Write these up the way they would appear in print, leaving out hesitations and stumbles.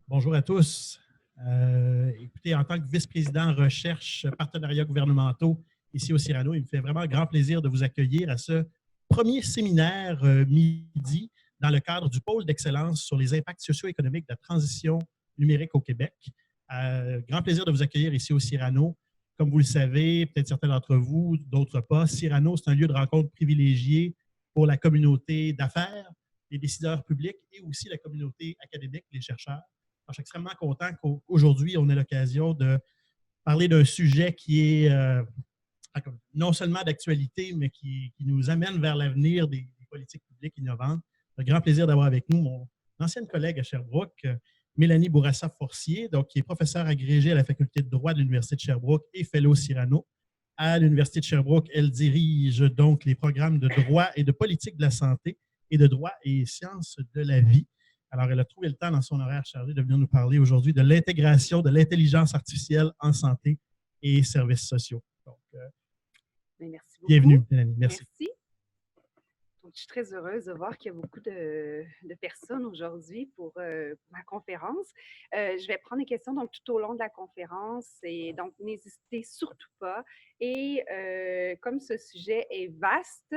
Bonjour à tous. Écoutez, en tant que vice-président recherche partenariats gouvernementaux ici au Cyrano, il me fait vraiment grand plaisir de vous accueillir à ce premier séminaire midi dans le cadre du pôle d'excellence sur les impacts socio-économiques de la transition numérique au Québec. Grand plaisir de vous accueillir ici au Cyrano. Comme vous le savez, peut-être certains d'entre vous, d'autres pas, Cyrano, c'est un lieu de rencontre privilégié pour la communauté d'affaires, les décideurs publics et aussi la communauté académique, les chercheurs. Alors, je suis extrêmement content qu'aujourd'hui, on ait l'occasion de parler d'un sujet qui est non seulement d'actualité, mais qui nous amène vers l'avenir des politiques publiques innovantes. Un grand plaisir d'avoir avec nous mon ancienne collègue à Sherbrooke, Mélanie Bourassa-Forcier, donc, qui est professeure agrégée à la faculté de droit de l'Université de Sherbrooke et fellow Cyrano. À l'Université de Sherbrooke, elle dirige donc les programmes de droit et de politique de la santé et de droit et sciences de la vie. Alors, elle a trouvé le temps dans son horaire chargé de venir nous parler aujourd'hui de l'intégration de l'intelligence artificielle en santé et services sociaux. Donc, merci beaucoup. Bienvenue, Mélanie. Merci. Merci. Donc, je suis très heureuse de voir qu'il y a beaucoup de personnes aujourd'hui pour ma conférence. Je vais prendre des questions donc, tout au long de la conférence et donc n'hésitez surtout pas. Et comme ce sujet est vaste,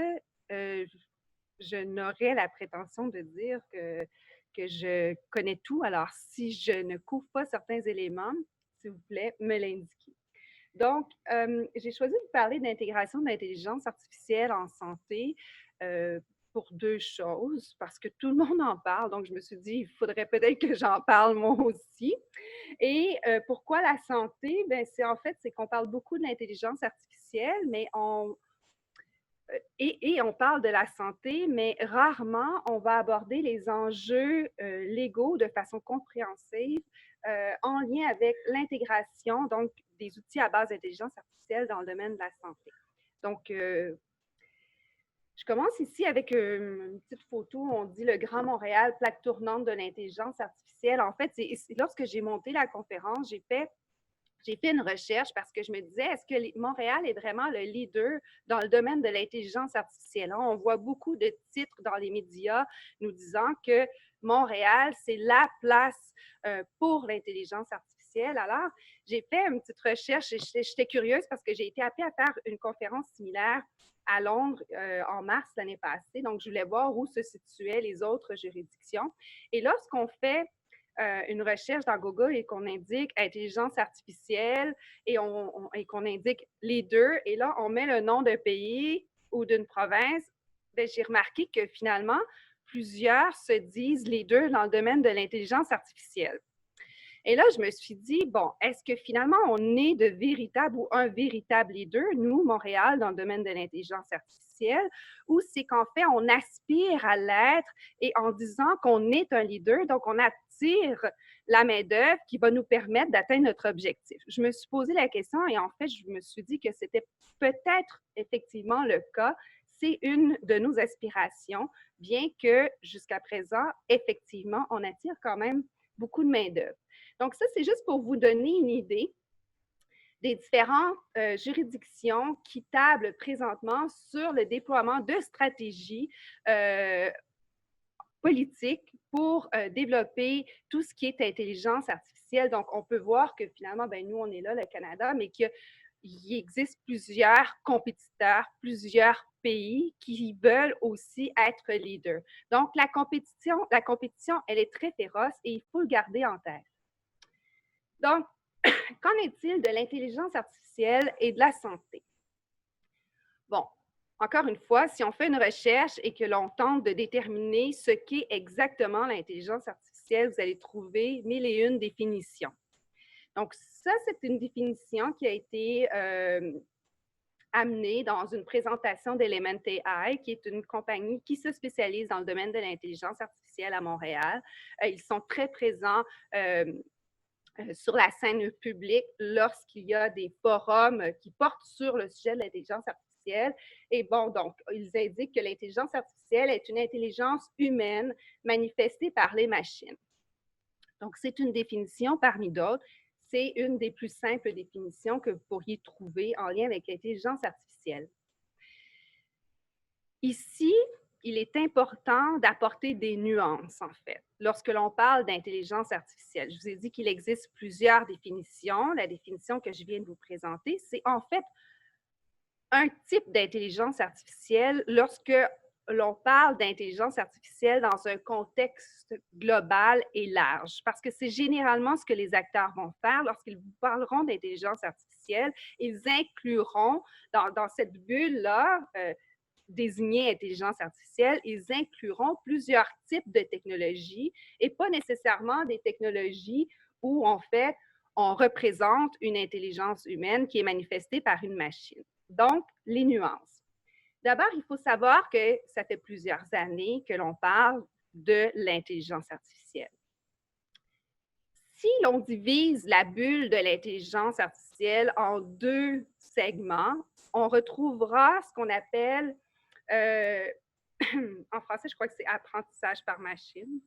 je n'aurais la prétention de dire que je connais tout. Alors, si je ne couvre pas certains éléments, s'il vous plaît, me l'indiquer. Donc, j'ai choisi de parler d'intégration de l'intelligence artificielle en santé pour deux choses, parce que tout le monde en parle. Donc, je me suis dit, il faudrait peut-être que j'en parle moi aussi. Et pourquoi la santé? Bien, c'est qu'on parle beaucoup de l'intelligence artificielle, mais on parle de la santé, mais rarement on va aborder les enjeux légaux de façon compréhensive en lien avec l'intégration donc des outils à base d'intelligence artificielle dans le domaine de la santé. Donc, je commence ici avec une petite photo. On dit le Grand Montréal, plaque tournante de l'intelligence artificielle. En fait, lorsque j'ai monté la conférence, j'ai fait une recherche parce que je me disais, est-ce que Montréal est vraiment le leader dans le domaine de l'intelligence artificielle? On voit beaucoup de titres dans les médias nous disant que Montréal, c'est la place pour l'intelligence artificielle. Alors, j'ai fait une petite recherche et j'étais curieuse parce que j'ai été appelée à faire une conférence similaire à Londres en mars l'année passée. Donc, je voulais voir où se situaient les autres juridictions. Et lorsqu'on fait une recherche dans Google et qu'on indique intelligence artificielle et qu'on indique les deux, et là, on met le nom d'un pays ou d'une province, bien, j'ai remarqué que finalement, plusieurs se disent les deux dans le domaine de l'intelligence artificielle. Et là, je me suis dit, bon, est-ce que finalement, on est de véritables ou un véritable leader, nous, Montréal, dans le domaine de l'intelligence artificielle, ou c'est qu'en fait, on aspire à l'être et en disant qu'on est un leader, donc on attire la main-d'œuvre qui va nous permettre d'atteindre notre objectif. Je me suis posé la question et en fait, je me suis dit que c'était peut-être effectivement le cas. C'est une de nos aspirations, bien que jusqu'à présent, effectivement, on attire quand même beaucoup de main-d'œuvre. Donc, ça, c'est juste pour vous donner une idée des différentes juridictions qui tablent présentement sur le déploiement de stratégies politiques pour développer tout ce qui est intelligence artificielle. Donc, on peut voir que finalement, ben, nous, on est là, le Canada, mais qu'il existe plusieurs compétiteurs, plusieurs pays qui veulent aussi être leaders. Donc, la compétition, elle est très féroce et il faut le garder en tête. Donc, qu'en est-il de l'intelligence artificielle et de la santé? Bon, encore une fois, si on fait une recherche et que l'on tente de déterminer ce qu'est exactement l'intelligence artificielle, vous allez trouver 1001 définitions. Donc, ça, c'est une définition qui a été amenée dans une présentation d'Element AI, qui est une compagnie qui se spécialise dans le domaine de l'intelligence artificielle à Montréal. Ils sont très présents sur la scène publique lorsqu'il y a des forums qui portent sur le sujet de l'intelligence artificielle. Et bon, donc, ils indiquent que l'intelligence artificielle est une intelligence humaine manifestée par les machines. Donc, c'est une définition parmi d'autres. C'est une des plus simples définitions que vous pourriez trouver en lien avec l'intelligence artificielle. Ici, il est important d'apporter des nuances, en fait, lorsque l'on parle d'intelligence artificielle. Je vous ai dit qu'il existe plusieurs définitions. La définition que je viens de vous présenter, c'est en fait un type d'intelligence artificielle lorsque l'on parle d'intelligence artificielle dans un contexte global et large, parce que c'est généralement ce que les acteurs vont faire lorsqu'ils vous parleront d'intelligence artificielle. Ils incluront dans cette bulle-là, désignée intelligence artificielle, ils incluront plusieurs types de technologies et pas nécessairement des technologies où, en fait, on représente une intelligence humaine qui est manifestée par une machine. Donc, les nuances. D'abord, il faut savoir que ça fait plusieurs années que l'on parle de l'intelligence artificielle. Si l'on divise la bulle de l'intelligence artificielle en deux segments, on retrouvera ce qu'on appelle, en français, je crois que c'est apprentissage par machine,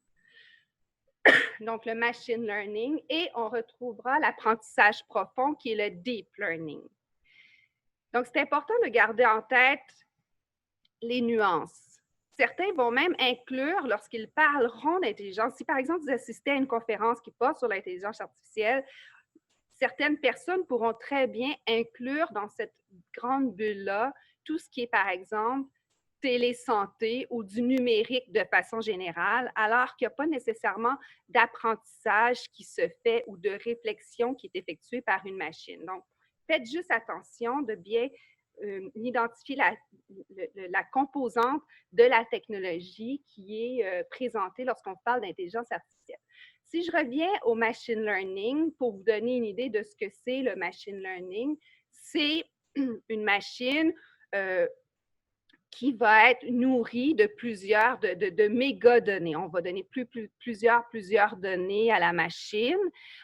donc le machine learning, et on retrouvera l'apprentissage profond qui est le deep learning. Donc, c'est important de garder en tête les nuances. Certains vont même inclure, lorsqu'ils parleront d'intelligence, si par exemple vous assistez à une conférence qui porte sur l'intelligence artificielle, certaines personnes pourront très bien inclure dans cette grande bulle-là tout ce qui est, par exemple, télésanté ou du numérique de façon générale, alors qu'il n'y a pas nécessairement d'apprentissage qui se fait ou de réflexion qui est effectuée par une machine. Donc, faites juste attention de bien identifier la composante de la technologie qui est présentée lorsqu'on parle d'intelligence artificielle. Si je reviens au machine learning, pour vous donner une idée de ce que c'est le machine learning, c'est une machine qui va être nourrie de plusieurs, de mégadonnées. On va donner plusieurs données à la machine.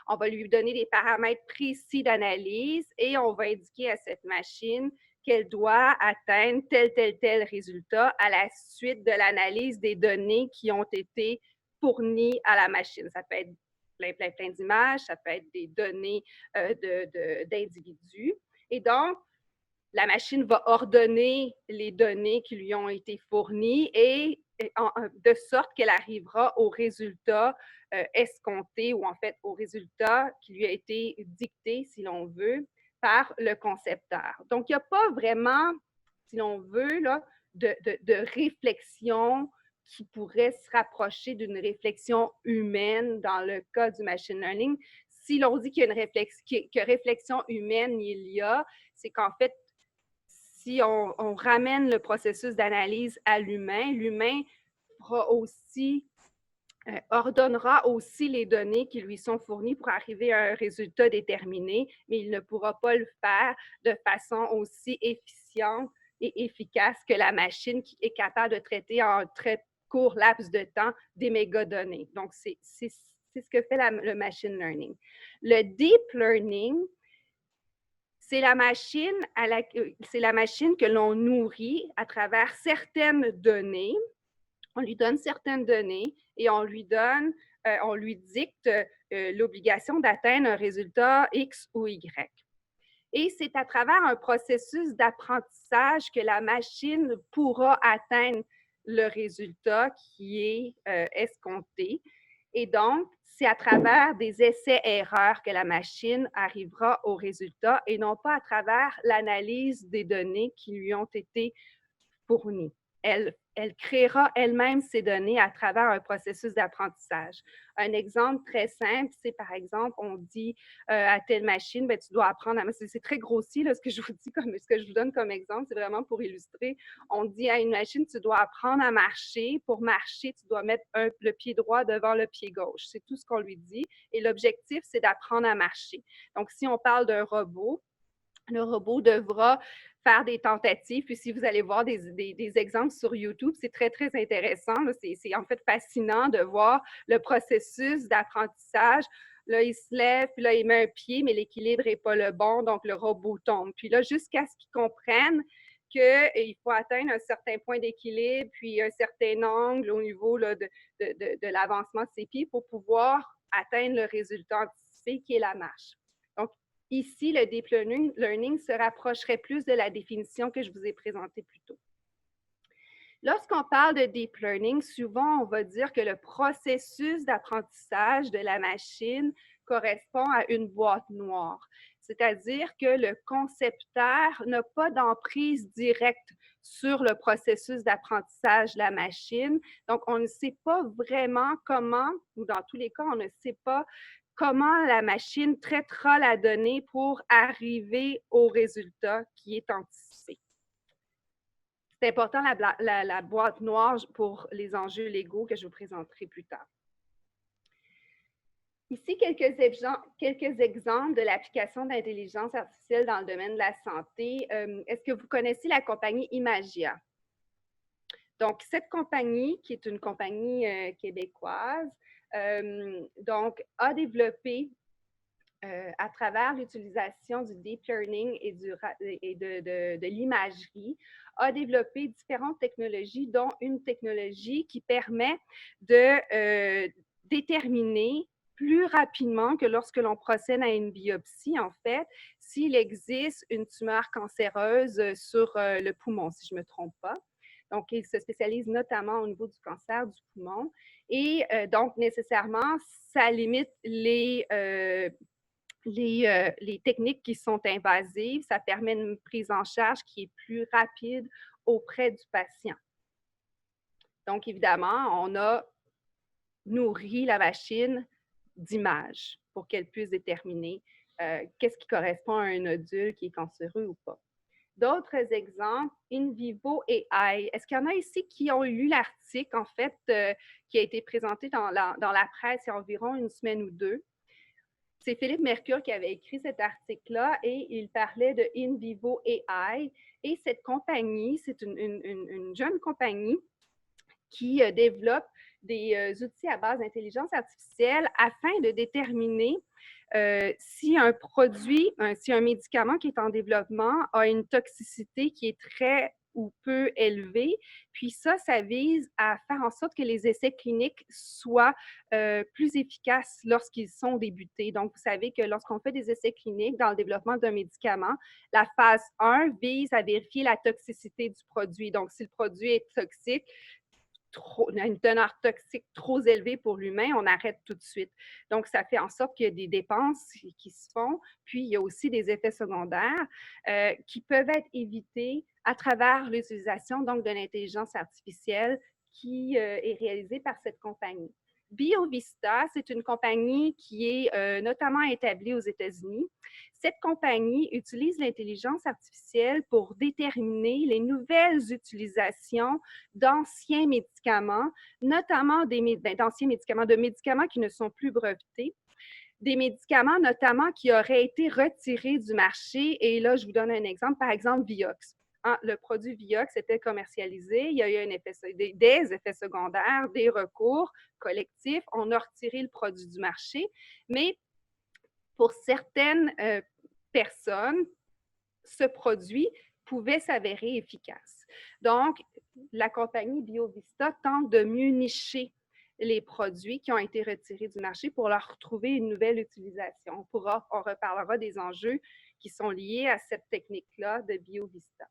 On va lui donner des paramètres précis d'analyse et on va indiquer à cette machine qu'elle doit atteindre tel résultat à la suite de l'analyse des données qui ont été fournies à la machine. Ça peut être plein d'images, ça peut être des données d'individus. Et donc, la machine va ordonner les données qui lui ont été fournies et de sorte qu'elle arrivera au résultat escompté ou en fait au résultat qui lui a été dicté, si l'on veut, par le concepteur. Donc, il n'y a pas vraiment, si l'on veut, là, de réflexion qui pourrait se rapprocher d'une réflexion humaine dans le cas du machine learning. Si l'on dit qu'il y a que réflexion humaine il y a, c'est qu'en fait, si on ramène le processus d'analyse à l'humain, l'humain ordonnera aussi les données qui lui sont fournies pour arriver à un résultat déterminé, mais il ne pourra pas le faire de façon aussi efficiente et efficace que la machine qui est capable de traiter en un très court laps de temps des mégadonnées. Donc, c'est ce que fait le machine learning. Le deep learning, c'est la machine que l'on nourrit à travers certaines données. On lui donne certaines données et on lui dicte l'obligation d'atteindre un résultat X ou Y. Et c'est à travers un processus d'apprentissage que la machine pourra atteindre le résultat qui est escompté. Et donc, c'est à travers des essais-erreurs que la machine arrivera au résultat et non pas à travers l'analyse des données qui lui ont été fournies. Elle créera elle-même ces données à travers un processus d'apprentissage. Un exemple très simple, c'est par exemple, on dit à telle machine, ben, tu dois apprendre à... C'est très grossier là, ce que je vous dis, ce que je vous donne comme exemple, c'est vraiment pour illustrer. On dit à une machine, tu dois apprendre à marcher. Pour marcher, tu dois mettre le pied droit devant le pied gauche. C'est tout ce qu'on lui dit. Et l'objectif, c'est d'apprendre à marcher. Donc, si on parle d'un robot, le robot devra faire des tentatives. Puis si vous allez voir des exemples sur YouTube, c'est très, très intéressant. C'est en fait fascinant de voir le processus d'apprentissage. Là, il se lève, puis là, il met un pied, mais l'équilibre n'est pas le bon, donc le robot tombe. Puis là, jusqu'à ce qu'il comprenne qu'il faut atteindre un certain point d'équilibre, puis un certain angle au niveau là, de l'avancement de ses pieds pour pouvoir atteindre le résultat anticipé qui est la marche. Donc, ici, le deep learning se rapprocherait plus de la définition que je vous ai présentée plus tôt. Lorsqu'on parle de deep learning, souvent, on va dire que le processus d'apprentissage de la machine correspond à une boîte noire. C'est-à-dire que le concepteur n'a pas d'emprise directe sur le processus d'apprentissage de la machine. Donc, on ne sait pas vraiment comment, ou dans tous les cas, on ne sait pas comment la machine traitera la donnée pour arriver au résultat qui est anticipé. C'est important la boîte noire pour les enjeux légaux que je vous présenterai plus tard. Ici, quelques exemples de l'application d'intelligence artificielle dans le domaine de la santé. Est-ce que vous connaissez la compagnie Imagia? Donc, cette compagnie, qui est une compagnie québécoise, donc, a développé à travers l'utilisation du deep learning et de l'imagerie, a développé différentes technologies, dont une technologie qui permet de déterminer plus rapidement que lorsque l'on procède à une biopsie, en fait, s'il existe une tumeur cancéreuse sur le poumon, si je ne me trompe pas. Donc, il se spécialise notamment au niveau du cancer du poumon. Et donc, nécessairement, ça limite les techniques qui sont invasives. Ça permet une prise en charge qui est plus rapide auprès du patient. Donc, évidemment, on a nourri la machine d'images pour qu'elle puisse déterminer qu'est-ce qui correspond à un nodule qui est cancéreux ou pas. D'autres exemples, In Vivo AI. Est-ce qu'il y en a ici qui ont lu l'article, en fait, qui a été présenté dans la presse il y a environ une semaine ou deux? C'est Philippe Mercure qui avait écrit cet article-là et il parlait de In Vivo AI. Et cette compagnie, c'est une jeune compagnie qui développe des outils à base d'intelligence artificielle afin de déterminer si un produit, si un médicament qui est en développement a une toxicité qui est très ou peu élevée. Puis ça vise à faire en sorte que les essais cliniques soient plus efficaces lorsqu'ils sont débutés. Donc, vous savez que lorsqu'on fait des essais cliniques dans le développement d'un médicament, la phase 1 vise à vérifier la toxicité du produit. Donc, si le produit est toxique, une teneur toxique trop élevée pour l'humain, on arrête tout de suite. Donc, ça fait en sorte qu'il y a des dépenses qui se font, puis il y a aussi des effets secondaires qui peuvent être évités à travers l'utilisation donc de l'intelligence artificielle qui est réalisée par cette compagnie. BioVista, c'est une compagnie qui est notamment établie aux États-Unis. Cette compagnie utilise l'intelligence artificielle pour déterminer les nouvelles utilisations d'anciens médicaments, notamment d'anciens médicaments, de médicaments qui ne sont plus brevetés, des médicaments notamment qui auraient été retirés du marché. Et là, je vous donne un exemple, par exemple, Vioxx. Le produit Vioxx était commercialisé, il y a eu des effets secondaires, des recours collectifs, on a retiré le produit du marché, mais pour certaines personnes, ce produit pouvait s'avérer efficace. Donc, la compagnie BioVista tente de mieux nicher les produits qui ont été retirés du marché pour leur retrouver une nouvelle utilisation. On reparlera des enjeux qui sont liés à cette technique-là de BioVista.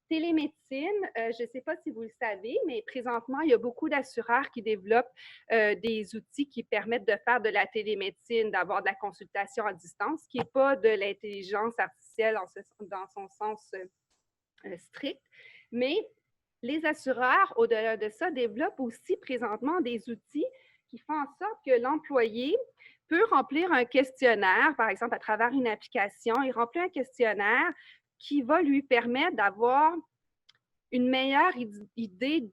Télémédecine, je ne sais pas si vous le savez, mais présentement, il y a beaucoup d'assureurs qui développent des outils qui permettent de faire de la télémédecine, d'avoir de la consultation à distance, qui n'est pas de l'intelligence artificielle dans son sens strict. Mais les assureurs, au-delà de ça, développent aussi présentement des outils qui font en sorte que l'employé peut remplir un questionnaire, par exemple à travers une application, il remplit un questionnaire qui va lui permettre d'avoir une meilleure idée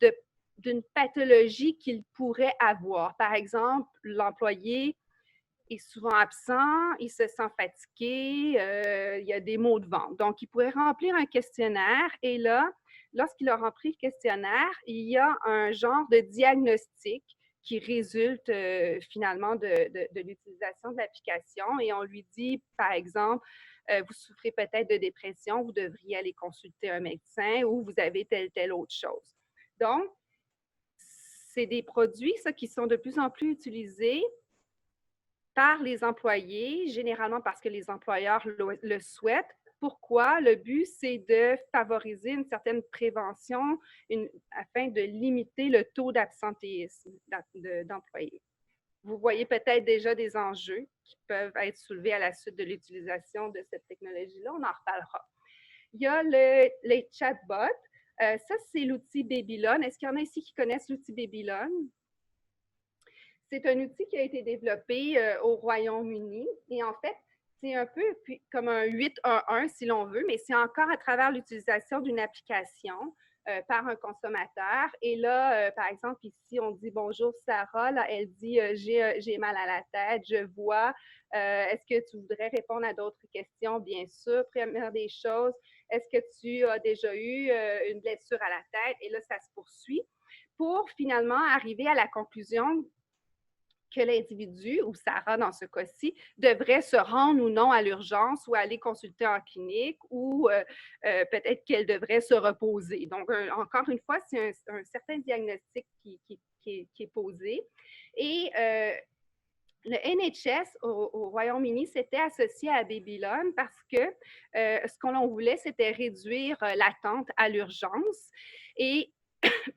d'une pathologie qu'il pourrait avoir. Par exemple, l'employé est souvent absent, il se sent fatigué, il y a des maux de ventre. Donc, il pourrait remplir un questionnaire et là, lorsqu'il a rempli le questionnaire, il y a un genre de diagnostic qui résulte finalement de l'utilisation de l'application et on lui dit, par exemple, vous souffrez peut-être de dépression, vous devriez aller consulter un médecin ou vous avez telle autre chose. Donc, c'est des produits, ça, qui sont de plus en plus utilisés par les employés, généralement parce que les employeurs le souhaitent, Pourquoi? Le but, c'est de favoriser une certaine prévention afin de limiter le taux d'absentéisme d'employés. Vous voyez peut-être déjà des enjeux qui peuvent être soulevés à la suite de l'utilisation de cette technologie-là. On en reparlera. Il y a les chatbots. Ça, c'est l'outil Babylon. Est-ce qu'il y en a ici qui connaissent l'outil Babylon? C'est un outil qui a été développé au Royaume-Uni et en fait, c'est un peu comme un 811 si l'on veut, mais c'est encore à travers l'utilisation d'une application par un consommateur. Et là, par exemple, ici, on dit bonjour Sarah. Là, elle dit j'ai mal à la tête, je vois. Est-ce que tu voudrais répondre à d'autres questions? Bien sûr. Première des choses, est-ce que tu as déjà eu une blessure à la tête? Et là, ça se poursuit pour finalement arriver à la conclusion que l'individu, ou Sarah dans ce cas-ci, devrait se rendre ou non à l'urgence ou aller consulter en clinique ou peut-être qu'elle devrait se reposer. Donc, encore une fois, c'est un certain diagnostic qui est posé. Et le NHS au Royaume-Uni s'était associé à Babylon parce que ce qu'on voulait, c'était réduire l'attente à l'urgence. Et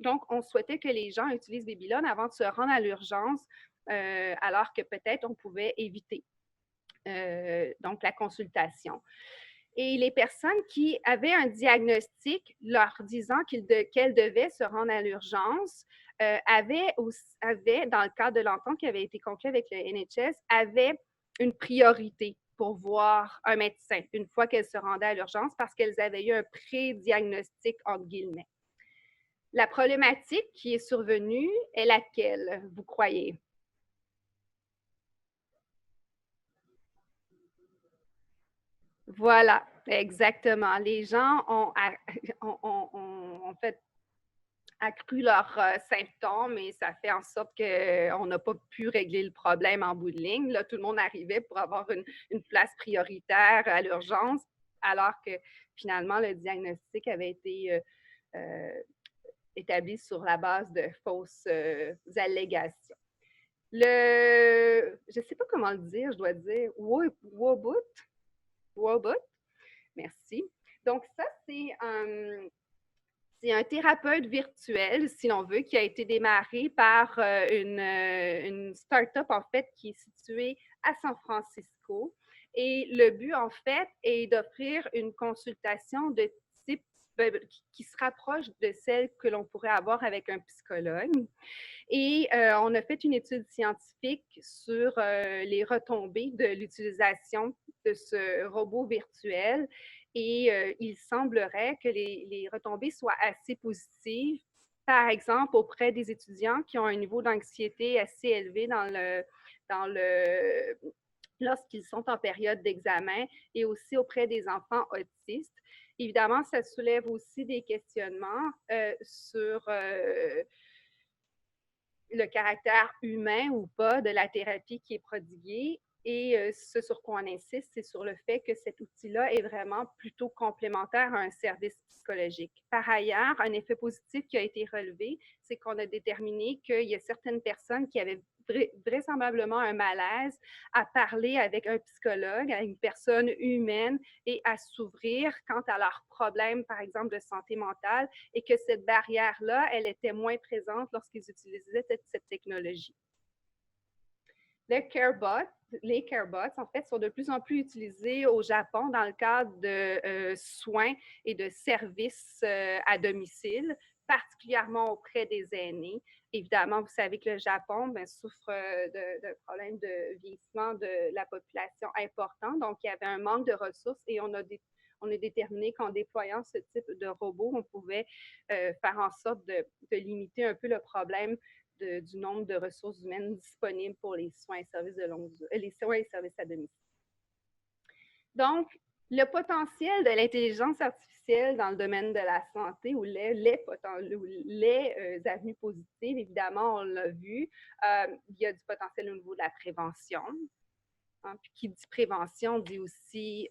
donc, on souhaitait que les gens utilisent Babylon avant de se rendre à l'urgence, alors que peut-être on pouvait éviter donc la consultation. Et les personnes qui avaient un diagnostic leur disant qu'elles devaient se rendre à l'urgence avaient, dans le cadre de l'entente qui avait été conclue avec le NHS, avaient une priorité pour voir un médecin une fois qu'elles se rendaient à l'urgence parce qu'elles avaient eu un pré-diagnostic, entre guillemets. La problématique qui est survenue est laquelle, vous croyez? Voilà, exactement. Les gens ont en fait accru leurs symptômes et ça fait en sorte qu'on n'a pas pu régler le problème en bout de ligne. Là, tout le monde arrivait pour avoir une place prioritaire à l'urgence, alors que finalement, le diagnostic avait été établi sur la base de fausses allégations. Je ne sais pas comment le dire, je dois dire, Wobut, merci. Donc ça, c'est un thérapeute virtuel, si l'on veut, qui a été démarré par une start-up, en fait, qui est située à San Francisco. Et le but, en fait, est d'offrir une consultation de type qui se rapproche de celle que l'on pourrait avoir avec un psychologue. Et on a fait une étude scientifique sur les retombées de l'utilisation de ce robot virtuel. Et il semblerait que les retombées soient assez positives, par exemple auprès des étudiants qui ont un niveau d'anxiété assez élevé lorsqu'ils sont en période d'examen et aussi auprès des enfants autistes. Évidemment, ça soulève aussi des questionnements sur le caractère humain ou pas de la thérapie qui est prodiguée. Et ce sur quoi on insiste, c'est sur le fait que cet outil-là est vraiment plutôt complémentaire à un service psychologique. Par ailleurs, un effet positif qui a été relevé, c'est qu'on a déterminé qu'il y a certaines personnes qui avaient vraisemblablement un malaise à parler avec un psychologue, à une personne humaine et à s'ouvrir quant à leurs problèmes, par exemple, de santé mentale, et que cette barrière-là, elle était moins présente lorsqu'ils utilisaient cette technologie. Les CareBots, en fait, sont de plus en plus utilisés au Japon dans le cadre de soins et de services à domicile, particulièrement auprès des aînés. Évidemment, vous savez que le Japon souffre de problèmes de vieillissement de la population important. Donc, il y avait un manque de ressources et on a déterminé qu'en déployant ce type de robot, on pouvait faire en sorte de limiter un peu le problème du nombre de ressources humaines disponibles pour les soins et services les soins et services à domicile. Donc, le potentiel de l'intelligence artificielle dans le domaine de la santé ou les avenues positives, évidemment, on l'a vu, il y a du potentiel au niveau de la prévention. Hein, puis qui dit prévention dit aussi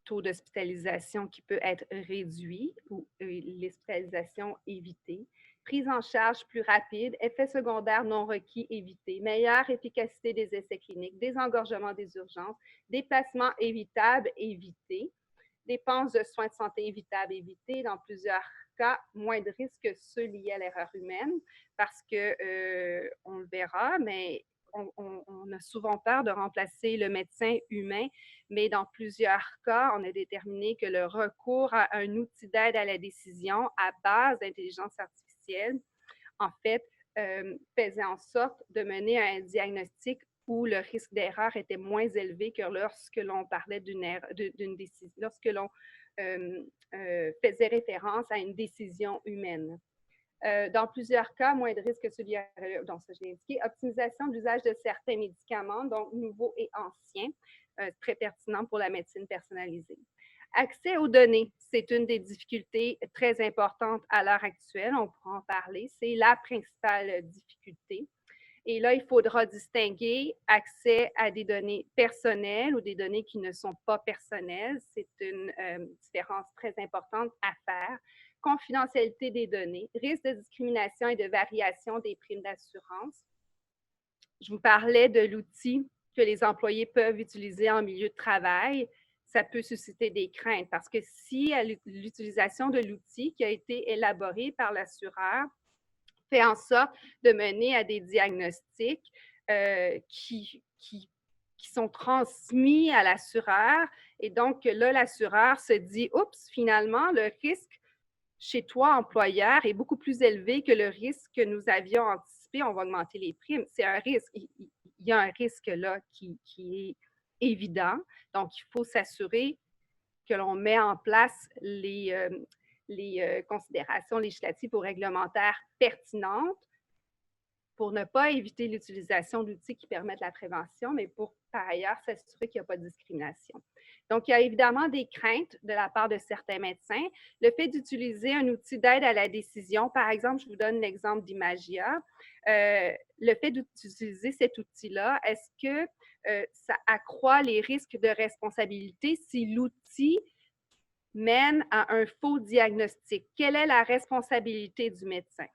taux d'hospitalisation qui peut être réduit ou l'hospitalisation évitée. prise en charge plus rapide, effets secondaires non requis évités, meilleure efficacité des essais cliniques, désengorgement des urgences, déplacements évitables évités, dépenses de soins de santé évitables évitées, dans plusieurs cas, moins de risques que ceux liés à l'erreur humaine, parce que, on le verra, mais on a souvent peur de remplacer le médecin humain, mais dans plusieurs cas, on a déterminé que le recours à un outil d'aide à la décision à base d'intelligence artificielle, en fait, faisait en sorte de mener à un diagnostic où le risque d'erreur était moins élevé que lorsque l'on parlait d'une décision, lorsque l'on faisait référence à une décision humaine. Dans plusieurs cas, moins de risques que celui dont je l'ai indiqué. Optimisation de l'usage de certains médicaments, donc nouveaux et anciens, très pertinent pour la médecine personnalisée. Accès aux données, c'est une des difficultés très importantes à l'heure actuelle. On pourra en parler. C'est la principale difficulté. Et là, il faudra distinguer accès à des données personnelles ou des données qui ne sont pas personnelles. C'est une différence très importante à faire. Confidentialité des données, risque de discrimination et de variation des primes d'assurance. Je vous parlais de l'outil que les employés peuvent utiliser en milieu de travail. Ça peut susciter des craintes parce que si l'utilisation de l'outil qui a été élaboré par l'assureur fait en sorte de mener à des diagnostics qui sont transmis à l'assureur. Et donc, là, l'assureur se dit, oups, finalement, le risque chez toi, employeur, est beaucoup plus élevé que le risque que nous avions anticipé. On va augmenter les primes. C'est un risque. Il y a un risque là qui est évident. Donc, il faut s'assurer que l'on met en place les considérations législatives ou réglementaires pertinentes pour ne pas éviter l'utilisation d'outils qui permettent la prévention, mais pour, par ailleurs, s'assurer qu'il n'y a pas de discrimination. Donc, il y a évidemment des craintes de la part de certains médecins. Le fait d'utiliser un outil d'aide à la décision, par exemple, je vous donne l'exemple d'Imagia, le fait d'utiliser cet outil-là, est-ce que ça accroît les risques de responsabilité si l'outil mène à un faux diagnostic? Quelle est la responsabilité du médecin?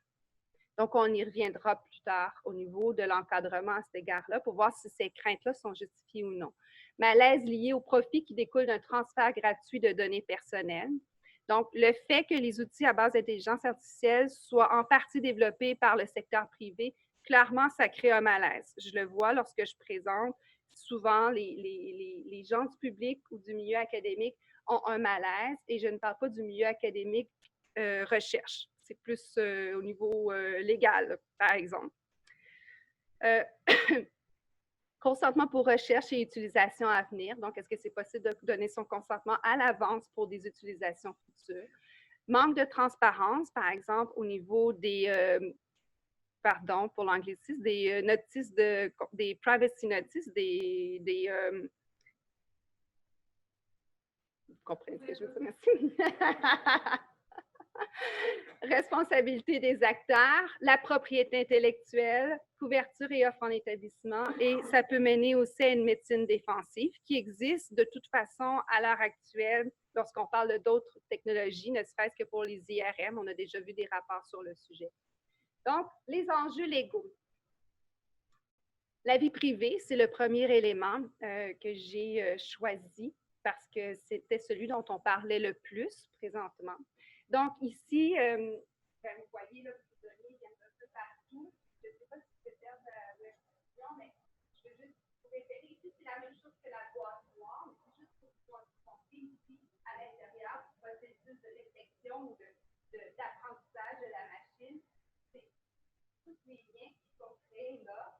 Donc, on y reviendra plus tard au niveau de l'encadrement à cet égard-là pour voir si ces craintes-là sont justifiées ou non. Malaise lié au profit qui découle d'un transfert gratuit de données personnelles. Donc, le fait que les outils à base d'intelligence artificielle soient en partie développés par le secteur privé, clairement, ça crée un malaise. Je le vois lorsque je présente. Souvent, les gens du public ou du milieu académique ont un malaise, et je ne parle pas du milieu académique recherche. C'est plus au niveau légal, par exemple. Consentement pour recherche et utilisation à venir. Donc, est-ce que c'est possible de donner son consentement à l'avance pour des utilisations futures? Manque de transparence, par exemple, au niveau des, pardon pour l'anglicisme, des notices, des privacy notices, vous comprenez ce que je veux dire? Merci. Responsabilité des acteurs, la propriété intellectuelle, couverture et offre en établissement, et ça peut mener aussi à une médecine défensive qui existe de toute façon à l'heure actuelle lorsqu'on parle d'autres technologies, ne serait-ce que pour les IRM. On a déjà vu des rapports sur le sujet. Donc, les enjeux légaux. La vie privée, c'est le premier élément que j'ai choisi parce que c'était celui dont on parlait le plus présentement. Donc, ici, vous voyez, là, vous donnez, il y en a un peu partout. Je ne sais pas si c'est faire de la restitution, mais je veux juste vous référer. Ici, c'est la même chose que la boîte noire, mais c'est juste pour que vous compreniez ici, à l'intérieur, du processus de détection ou d'apprentissage de la machine. C'est tous les liens qui sont créés là,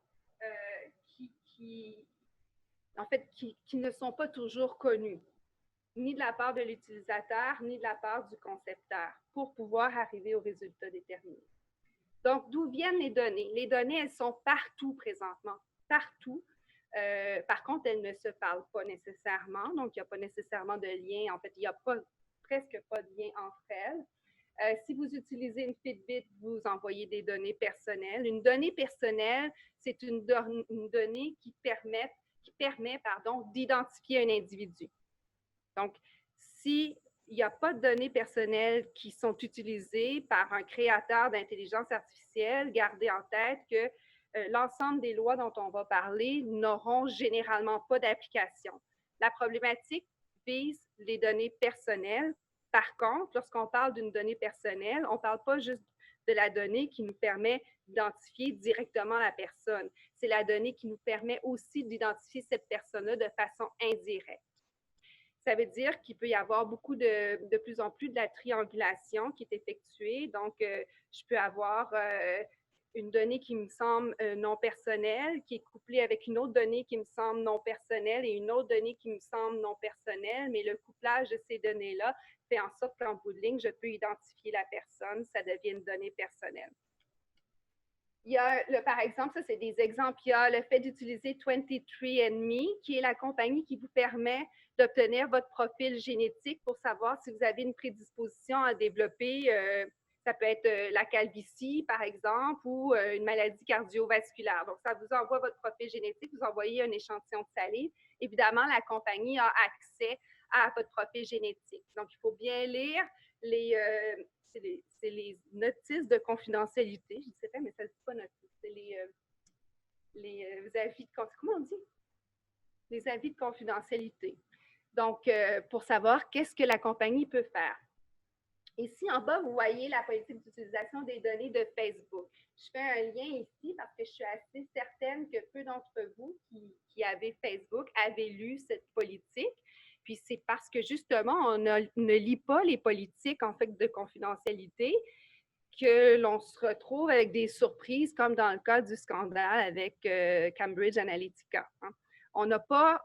qui ne sont pas toujours connus, ni de la part de l'utilisateur, ni de la part du concepteur, pour pouvoir arriver aux résultats déterminés. Donc, d'où viennent les données? Les données, elles sont partout présentement, partout. Par contre, elles ne se parlent pas nécessairement, donc il n'y a pas nécessairement de lien. En fait, il n'y a presque pas de lien entre elles. Si vous utilisez une Fitbit, vous envoyez des données personnelles. Une donnée personnelle, c'est une donnée qui permet d'identifier un individu. Donc, s'il il n'y a pas de données personnelles qui sont utilisées par un créateur d'intelligence artificielle. Gardez en tête que l'ensemble des lois dont on va parler n'auront généralement pas d'application. La problématique vise les données personnelles. Par contre, lorsqu'on parle d'une donnée personnelle, on ne parle pas juste de la donnée qui nous permet d'identifier directement la personne. C'est la donnée qui nous permet aussi d'identifier cette personne-là de façon indirecte. Ça veut dire qu'il peut y avoir de plus en plus de la triangulation qui est effectuée. Donc, je peux avoir une donnée qui me semble non personnelle, qui est couplée avec une autre donnée qui me semble non personnelle et une autre donnée qui me semble non personnelle, mais le couplage de ces données-là fait en sorte qu'en bout de ligne, je peux identifier la personne, ça devient une donnée personnelle. Il y a, par exemple, ça c'est des exemples, il y a le fait d'utiliser 23andMe, qui est la compagnie qui vous permet d'obtenir votre profil génétique pour savoir si vous avez une prédisposition à développer, ça peut être la calvitie, par exemple, ou une maladie cardiovasculaire. Donc, ça vous envoie votre profil génétique, vous envoyez un échantillon de salive. Évidemment, la compagnie a accès à votre profil génétique. Donc, il faut bien lire c'est les notices de confidentialité. Je ne sais pas, mais ça ne dit pas notice. C'est les avis de comment on dit? Les avis de confidentialité. Donc, pour savoir qu'est-ce que la compagnie peut faire. Ici, en bas, vous voyez la politique d'utilisation des données de Facebook. Je fais un lien ici parce que je suis assez certaine que peu d'entre vous qui avez Facebook avaient lu cette politique. Puis c'est parce que justement, on ne lit pas les politiques en fait de confidentialité que l'on se retrouve avec des surprises comme dans le cas du scandale avec Cambridge Analytica. Hein. On n'a pas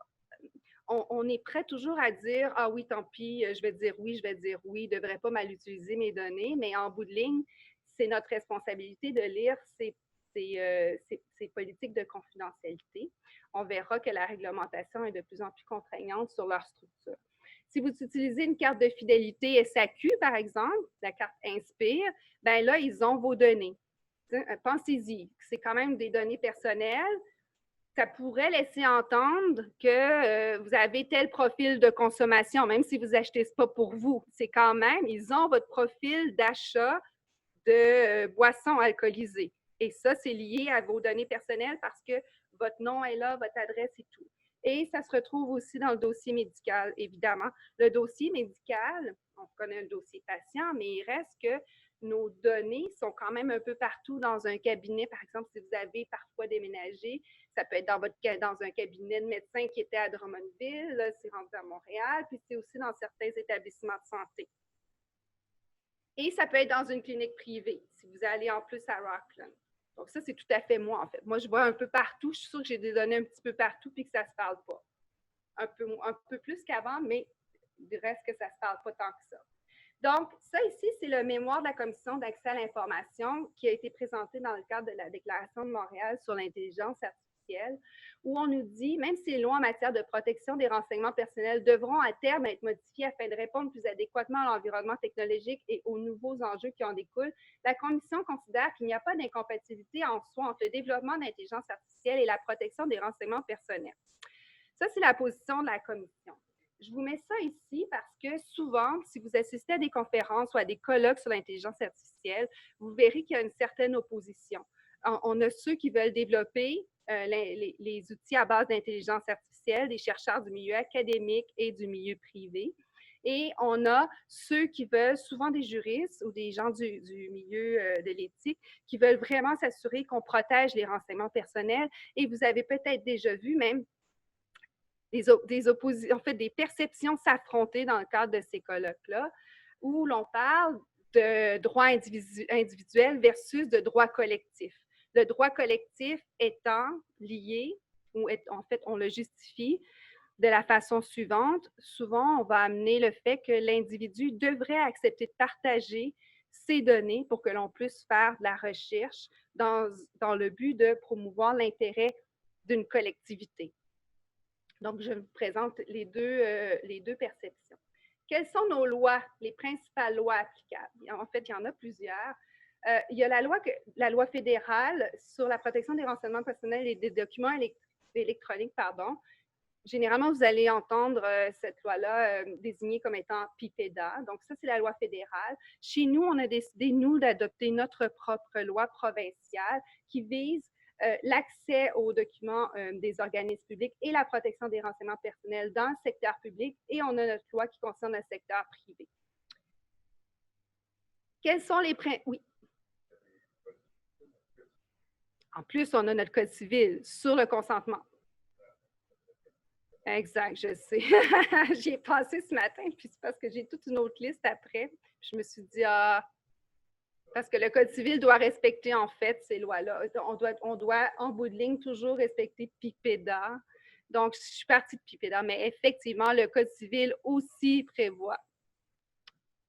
on est prêt toujours à dire « Ah oui, tant pis, je vais dire oui, je ne devrais pas mal utiliser mes données », mais en bout de ligne, c'est notre responsabilité de lire ces politiques de confidentialité. On verra que la réglementation est de plus en plus contraignante sur leur structure. Si vous utilisez une carte de fidélité SAQ, par exemple, la carte Inspire, ben là, ils ont vos données. Pensez-y, c'est quand même des données personnelles. Ça pourrait laisser entendre que vous avez tel profil de consommation, même si vous achetez ce pas pour vous. C'est quand même, ils ont votre profil d'achat de boissons alcoolisées. Et ça, c'est lié à vos données personnelles parce que votre nom est là, votre adresse et tout. Et ça se retrouve aussi dans le dossier médical, évidemment. Le dossier médical, on connaît le dossier patient, mais il reste que nos données sont quand même un peu partout dans un cabinet. Par exemple, si vous avez parfois déménagé, ça peut être dans un cabinet de médecin qui était à Drummondville, là, c'est rendu à Montréal, puis c'est aussi dans certains établissements de santé. Et ça peut être dans une clinique privée, si vous allez en plus à Rockland. Donc ça, c'est tout à fait moi, en fait. Moi, je vois un peu partout. Je suis sûre que j'ai des données un petit peu partout puis que ça ne se parle pas. Un peu plus qu'avant, mais il reste que ça ne se parle pas tant que ça. Donc, ça ici, c'est le mémoire de la Commission d'accès à l'information qui a été présenté dans le cadre de la Déclaration de Montréal sur l'intelligence artificielle, où on nous dit, même si les lois en matière de protection des renseignements personnels devront à terme être modifiées afin de répondre plus adéquatement à l'environnement technologique et aux nouveaux enjeux qui en découlent, la Commission considère qu'il n'y a pas d'incompatibilité en soi entre le développement d'intelligence artificielle et la protection des renseignements personnels. Ça, c'est la position de la Commission. Je vous mets ça ici parce que souvent, si vous assistez à des conférences ou à des colloques sur l'intelligence artificielle, vous verrez qu'il y a une certaine opposition. On a ceux qui veulent développer les outils à base d'intelligence artificielle, des chercheurs du milieu académique et du milieu privé. Et on a ceux qui veulent, souvent des juristes ou des gens du milieu de l'éthique, qui veulent vraiment s'assurer qu'on protège les renseignements personnels. Et vous avez peut-être déjà vu même des perceptions s'affronter dans le cadre de ces colloques-là, où l'on parle de droit individuel versus de droit collectif. Le droit collectif étant lié, ou en fait, on le justifie de la façon suivante. Souvent, on va amener le fait que l'individu devrait accepter de partager ses données pour que l'on puisse faire de la recherche dans le but de promouvoir l'intérêt d'une collectivité. Donc, je vous présente les deux perceptions. Quelles sont nos lois, les principales lois applicables? En fait, il y en a plusieurs. Il y a la loi fédérale sur la protection des renseignements personnels et des documents électroniques, généralement, vous allez entendre cette loi-là désignée comme étant PIPEDA. Donc, ça, c'est la loi fédérale. Chez nous, on a décidé, nous, d'adopter notre propre loi provinciale qui vise l'accès aux documents des organismes publics et la protection des renseignements personnels dans le secteur public. Et on a notre loi qui concerne le secteur privé. Quels sont les... Oui. En plus, on a notre code civil sur le consentement. Exact, je sais. J'y ai passé ce matin, puis c'est parce que j'ai toute une autre liste après. Je me suis dit, parce que le Code civil doit respecter, en fait, ces lois-là. On doit, en bout de ligne, toujours respecter PIPEDA. Donc, je suis partie de PIPEDA, mais effectivement, le Code civil aussi prévoit.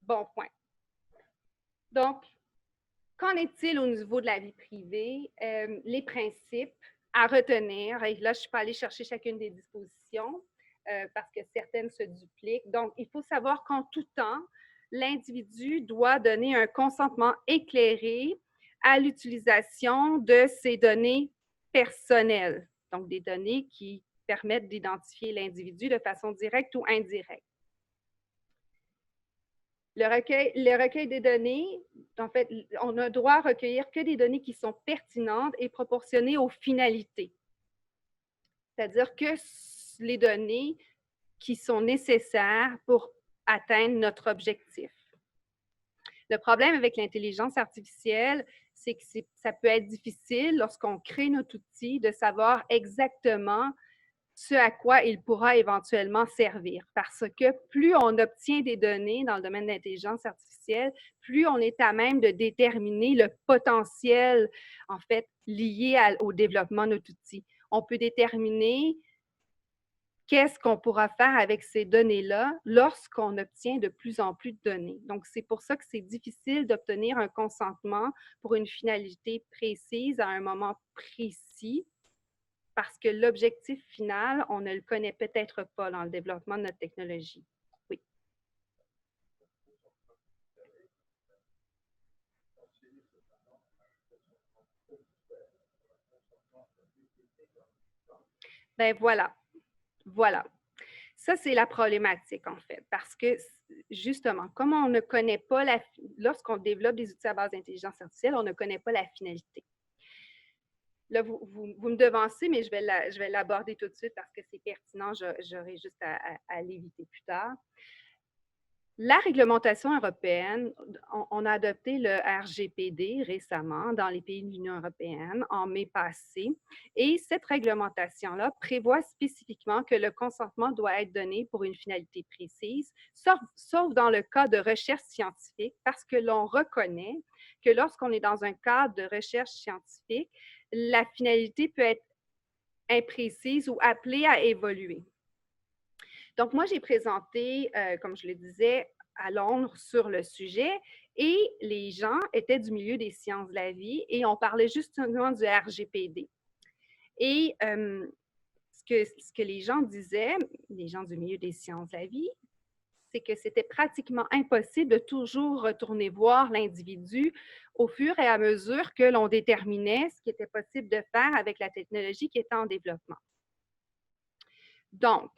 Bon point. Donc, qu'en est-il au niveau de la vie privée? Les principes à retenir, et là, je ne suis pas allée chercher chacune des dispositions parce que certaines se dupliquent. Donc, il faut savoir qu'en tout temps, l'individu doit donner un consentement éclairé à l'utilisation de ses données personnelles, donc des données qui permettent d'identifier l'individu de façon directe ou indirecte. Le recueil des données, en fait, on a droit à recueillir que des données qui sont pertinentes et proportionnées aux finalités. C'est-à-dire que les données qui sont nécessaires pour atteindre notre objectif. Le problème avec l'intelligence artificielle, c'est que ça peut être difficile lorsqu'on crée notre outil de savoir exactement ce à quoi il pourra éventuellement servir. Parce que plus on obtient des données dans le domaine de l'intelligence artificielle, plus on est à même de déterminer le potentiel, en fait, lié au développement de notre outil. On peut déterminer qu'est-ce qu'on pourra faire avec ces données-là lorsqu'on obtient de plus en plus de données. Donc, c'est pour ça que c'est difficile d'obtenir un consentement pour une finalité précise à un moment précis, parce que l'objectif final, on ne le connaît peut-être pas dans le développement de notre technologie. Oui. Ben voilà, voilà. Ça, c'est la problématique, en fait, parce que, justement, comme on ne connaît pas, lorsqu'on développe des outils à base d'intelligence artificielle, on ne connaît pas la finalité. Là, vous me devancez, mais je vais l'aborder tout de suite parce que c'est pertinent, j'aurai juste à l'éviter plus tard. La réglementation européenne, on a adopté le RGPD récemment dans les pays de l'Union européenne en mai passé. Et cette réglementation-là prévoit spécifiquement que le consentement doit être donné pour une finalité précise, sauf dans le cas de recherche scientifique, parce que l'on reconnaît que lorsqu'on est dans un cadre de recherche scientifique, la finalité peut être imprécise ou appelée à évoluer. Donc, moi, j'ai présenté, comme je le disais, à Londres sur le sujet et les gens étaient du milieu des sciences de la vie et on parlait justement du RGPD. Et ce que les gens disaient, les gens du milieu des sciences de la vie, c'est que c'était pratiquement impossible de toujours retourner voir l'individu au fur et à mesure que l'on déterminait ce qui était possible de faire avec la technologie qui était en développement. Donc,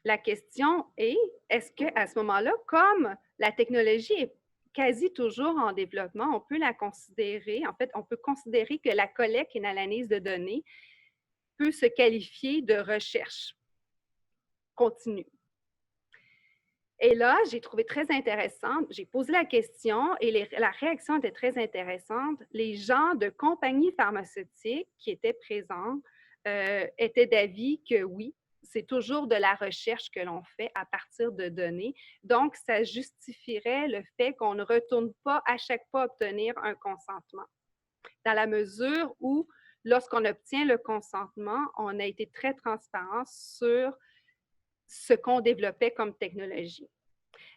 la question est, est-ce qu'à ce moment-là, comme la technologie est quasi toujours en développement, on peut la considérer, en fait, on peut considérer que la collecte et l'analyse de données peut se qualifier de recherche continue. Et là, j'ai trouvé très intéressant, j'ai posé la question et la réaction était très intéressante. Les gens de compagnies pharmaceutiques qui étaient présents étaient d'avis que oui, c'est toujours de la recherche que l'on fait à partir de données. Donc, ça justifierait le fait qu'on ne retourne pas à chaque fois obtenir un consentement. Dans la mesure où, lorsqu'on obtient le consentement, on a été très transparent sur ce qu'on développait comme technologie.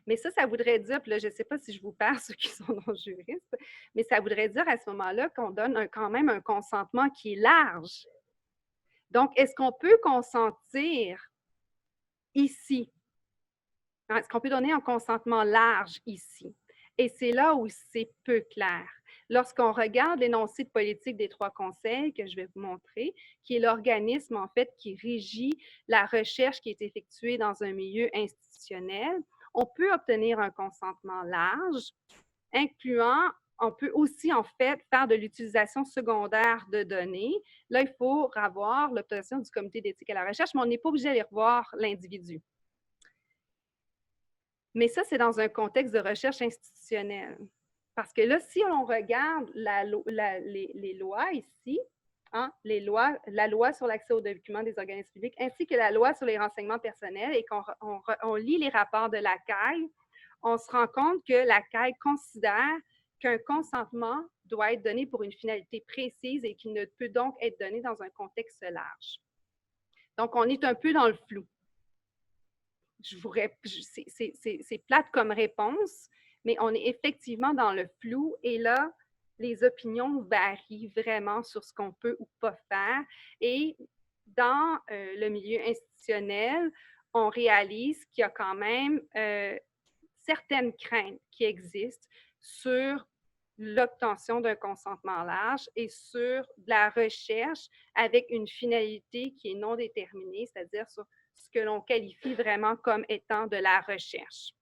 Mais ça voudrait dire, puis là, je ne sais pas si je vous parle, ceux qui sont non-juristes, mais ça voudrait dire à ce moment-là qu'on donne quand même un consentement qui est large. Donc, est-ce qu'on peut consentir ici? Est-ce qu'on peut donner un consentement large ici? Et c'est là où c'est peu clair. lorsqu'on regarde l'énoncé de politique des 3 conseils que je vais vous montrer, qui est l'organisme, en fait, qui régit la recherche qui est effectuée dans un milieu institutionnel, on peut obtenir un consentement large, incluant, on peut aussi, en fait, faire de l'utilisation secondaire de données. Là, il faut avoir l'obtention du comité d'éthique à la recherche, mais on n'est pas obligé d'aller revoir l'individu. Mais ça, c'est dans un contexte de recherche institutionnelle. Parce que là, si on regarde les lois ici, hein, la loi sur l'accès aux documents des organismes publics, ainsi que la loi sur les renseignements personnels, et qu'on lit les rapports de la CAI, on se rend compte que la CAI considère qu'un consentement doit être donné pour une finalité précise et qu'il ne peut donc être donné dans un contexte large. Donc, on est un peu dans le flou. C'est plate comme réponse, mais on est effectivement dans le flou et là, les opinions varient vraiment sur ce qu'on peut ou pas faire. Et dans le milieu institutionnel, on réalise qu'il y a quand même certaines craintes qui existent sur l'obtention d'un consentement large et sur la recherche avec une finalité qui est non déterminée, c'est-à-dire sur ce que l'on qualifie vraiment comme étant de la recherche.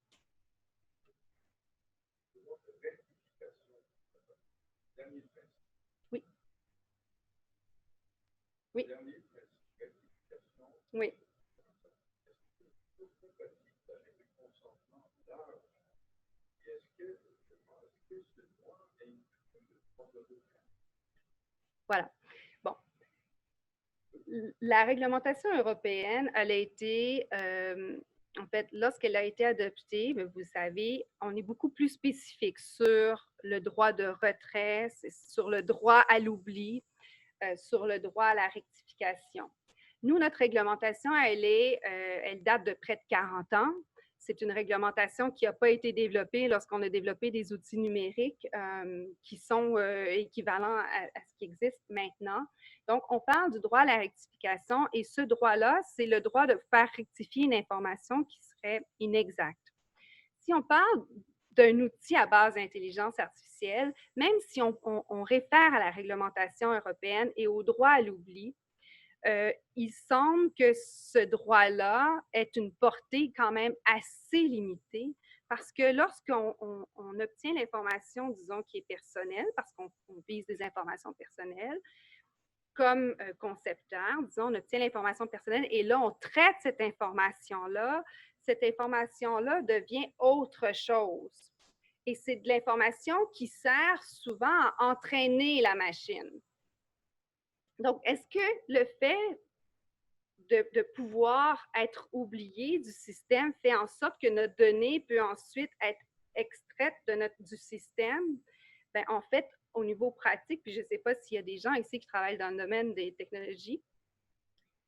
Oui. Oui. Oui. Voilà. Bon. La réglementation européenne, elle a été, en fait, lorsqu'elle a été adoptée, vous savez, on est beaucoup plus spécifique sur le droit de retrait, sur le droit à l'oubli, sur le droit à la rectification. Nous, notre réglementation, elle date de près de 40 ans. C'est une réglementation qui n'a pas été développée lorsqu'on a développé des outils numériques qui sont équivalents à ce qui existe maintenant. Donc, on parle du droit à la rectification et ce droit-là, c'est le droit de faire rectifier une information qui serait inexacte. Si on parle d'un outil à base d'intelligence artificielle, même si on réfère à la réglementation européenne et au droit à l'oubli, il semble que ce droit-là ait une portée quand même assez limitée parce que lorsqu'on obtient l'information, disons, qui est personnelle, parce qu'on vise des informations personnelles, comme concepteur, disons, on obtient l'information personnelle et là, on traite cette information-là devient autre chose. Et c'est de l'information qui sert souvent à entraîner la machine. Donc, est-ce que le fait de pouvoir être oublié du système fait en sorte que notre donnée peut ensuite être extraite du système? Bien, en fait, au niveau pratique, puis je ne sais pas s'il y a des gens ici qui travaillent dans le domaine des technologies,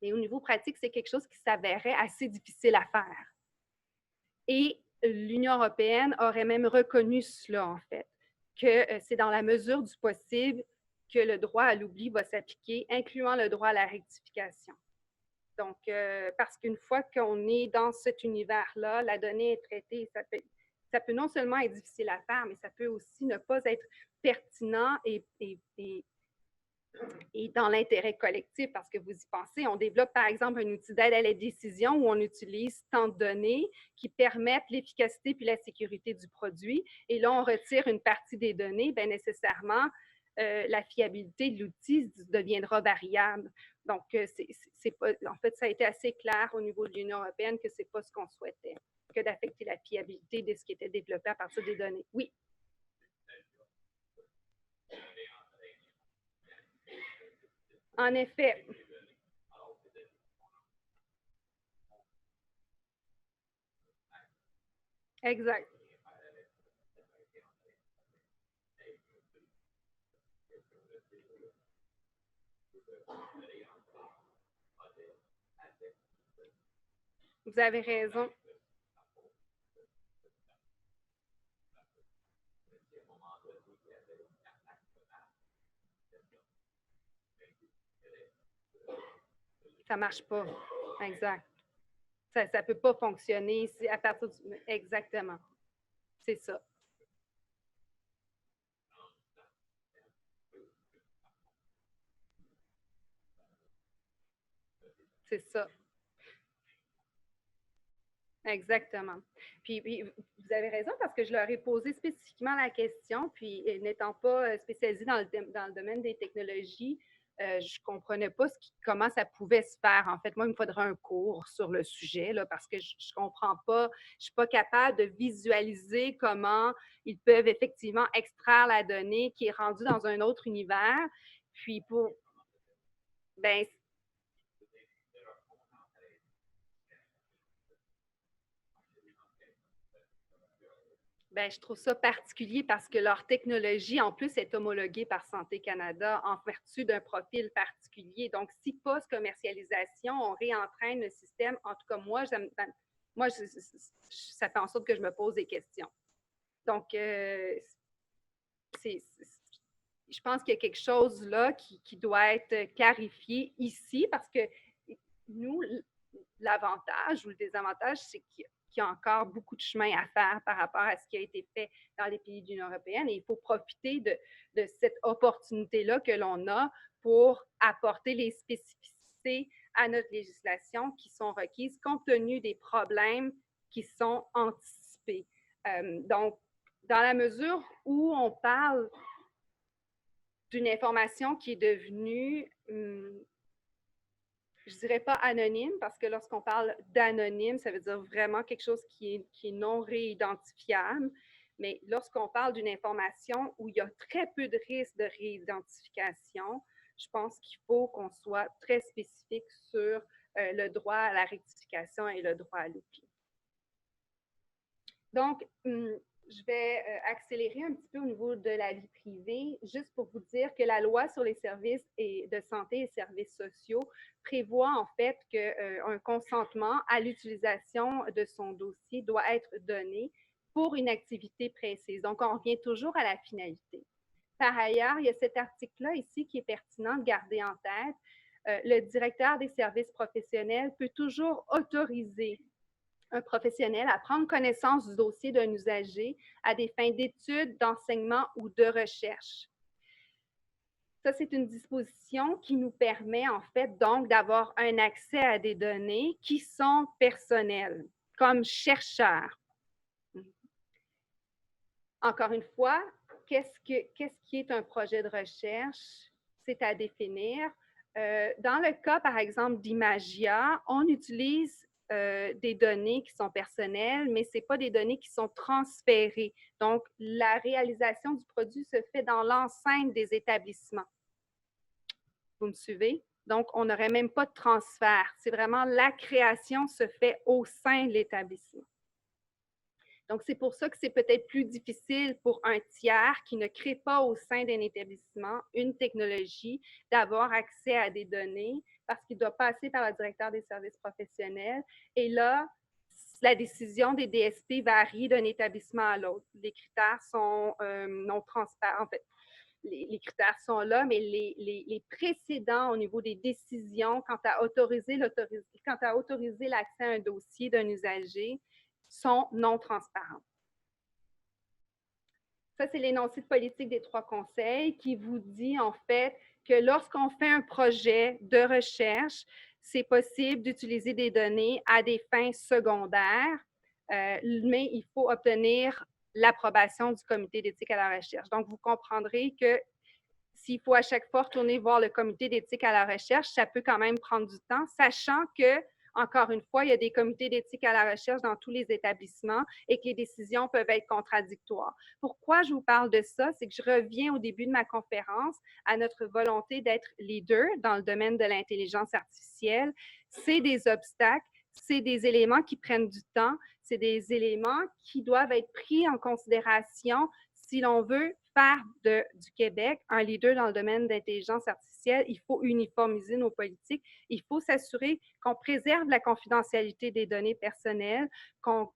mais au niveau pratique, c'est quelque chose qui s'avérait assez difficile à faire. Et l'Union européenne aurait même reconnu cela, en fait, que c'est dans la mesure du possible que le droit à l'oubli va s'appliquer, incluant le droit à la rectification. Donc, parce qu'une fois qu'on est dans cet univers-là, la donnée est traitée, ça peut non seulement être difficile à faire, mais ça peut aussi ne pas être pertinent et dans l'intérêt collectif, parce que vous y pensez, on développe par exemple un outil d'aide à la décision où on utilise tant de données qui permettent l'efficacité puis la sécurité du produit, et là, on retire une partie des données, bien nécessairement, la fiabilité de l'outil deviendra variable. Donc, en fait, ça a été assez clair au niveau de l'Union européenne que ce n'est pas ce qu'on souhaitait, que d'affecter la fiabilité de ce qui était développé à partir des données. Oui. En effet. Exact. Vous avez raison. Ça ne marche pas. Exact. Ça ne peut pas fonctionner à partir du... Exactement. C'est ça. c'est ça. Exactement. Puis, vous avez raison parce que je leur ai posé spécifiquement la question, puis n'étant pas spécialisée dans le domaine des technologies, je ne comprenais pas comment ça pouvait se faire. En fait, moi, il me faudrait un cours sur le sujet là, parce que je ne comprends pas, je ne suis pas capable de visualiser comment ils peuvent effectivement extraire la donnée qui est rendue dans un autre univers. Puis, ben, ben, je trouve ça particulier parce que leur technologie, en plus, est homologuée par Santé Canada en vertu d'un profil particulier. Donc, si post-commercialisation, on réentraîne le système, en tout cas, moi ça fait en sorte que je me pose des questions. Donc, je pense qu'il y a quelque chose là qui doit être clarifié ici parce que nous, l'avantage ou le désavantage, c'est qu'il y a encore beaucoup de chemin à faire par rapport à ce qui a été fait dans les pays de l'Union européenne et il faut profiter de cette opportunité-là que l'on a pour apporter les spécificités à notre législation qui sont requises compte tenu des problèmes qui sont anticipés. Donc, dans la mesure où on parle d'une information qui est devenue je dirais pas anonyme, parce que lorsqu'on parle d'anonyme, ça veut dire vraiment quelque chose qui est non réidentifiable. Mais lorsqu'on parle d'une information où il y a très peu de risques de réidentification, je pense qu'il faut qu'on soit très spécifique sur le droit à la rectification et le droit à l'oubli. Donc, je vais accélérer un petit peu au niveau de la vie privée, juste pour vous dire que la loi sur les services de santé et services sociaux prévoit en fait qu'un consentement à l'utilisation de son dossier doit être donné pour une activité précise. Donc, on revient toujours à la finalité. Par ailleurs, il y a cet article-là ici qui est pertinent de garder en tête. Le directeur des services professionnels peut toujours autoriser un professionnel à prendre connaissance du dossier d'un usager à des fins d'études, d'enseignement ou de recherche. Ça, c'est une disposition qui nous permet en fait donc d'avoir un accès à des données qui sont personnelles, comme chercheurs. Encore une fois, qu'est-ce qui est un projet de recherche? C'est à définir. Dans le cas, par exemple, d'Imagia, on utilise des données qui sont personnelles, mais ce n'est pas des données qui sont transférées. Donc, la réalisation du produit se fait dans l'enceinte des établissements. Vous me suivez? Donc, on n'aurait même pas de transfert. C'est vraiment la création se fait au sein de l'établissement. Donc, c'est pour ça que c'est peut-être plus difficile pour un tiers qui ne crée pas au sein d'un établissement une technologie d'avoir accès à des données parce qu'il doit passer par le directeur des services professionnels. Et là, la décision des DSP varie d'un établissement à l'autre. Les critères sont non transparents. En fait, les critères sont là, mais les précédents au niveau des décisions quant à autoriser l'accès à un dossier d'un usager sont non transparents. Ça, c'est l'énoncé de politique des 3 conseils qui vous dit en fait que lorsqu'on fait un projet de recherche, c'est possible d'utiliser des données à des fins secondaires, mais il faut obtenir l'approbation du comité d'éthique à la recherche. Donc, vous comprendrez que s'il faut à chaque fois retourner voir le comité d'éthique à la recherche, ça peut quand même prendre du temps, sachant que encore une fois, il y a des comités d'éthique à la recherche dans tous les établissements et que les décisions peuvent être contradictoires. Pourquoi je vous parle de ça? C'est que je reviens au début de ma conférence à notre volonté d'être leader dans le domaine de l'intelligence artificielle. C'est des obstacles, c'est des éléments qui prennent du temps, c'est des éléments qui doivent être pris en considération si l'on veut faire du Québec un leader dans le domaine d'intelligence artificielle. Il faut uniformiser nos politiques. Il faut s'assurer qu'on préserve la confidentialité des données personnelles, qu'on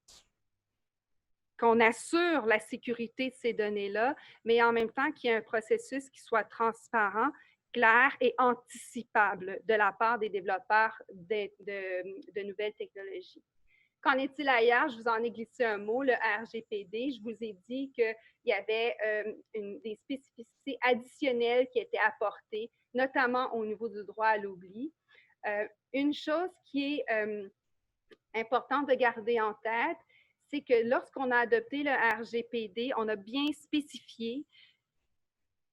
assure la sécurité de ces données-là, mais en même temps qu'il y ait un processus qui soit transparent, clair et anticipable de la part des développeurs de nouvelles technologies. Qu'en est-il ailleurs? Je vous en ai glissé un mot, le RGPD. Je vous ai dit qu'il y avait des spécificités additionnelles qui étaient apportées, notamment au niveau du droit à l'oubli. Une chose qui est importante de garder en tête, c'est que lorsqu'on a adopté le RGPD, on a bien spécifié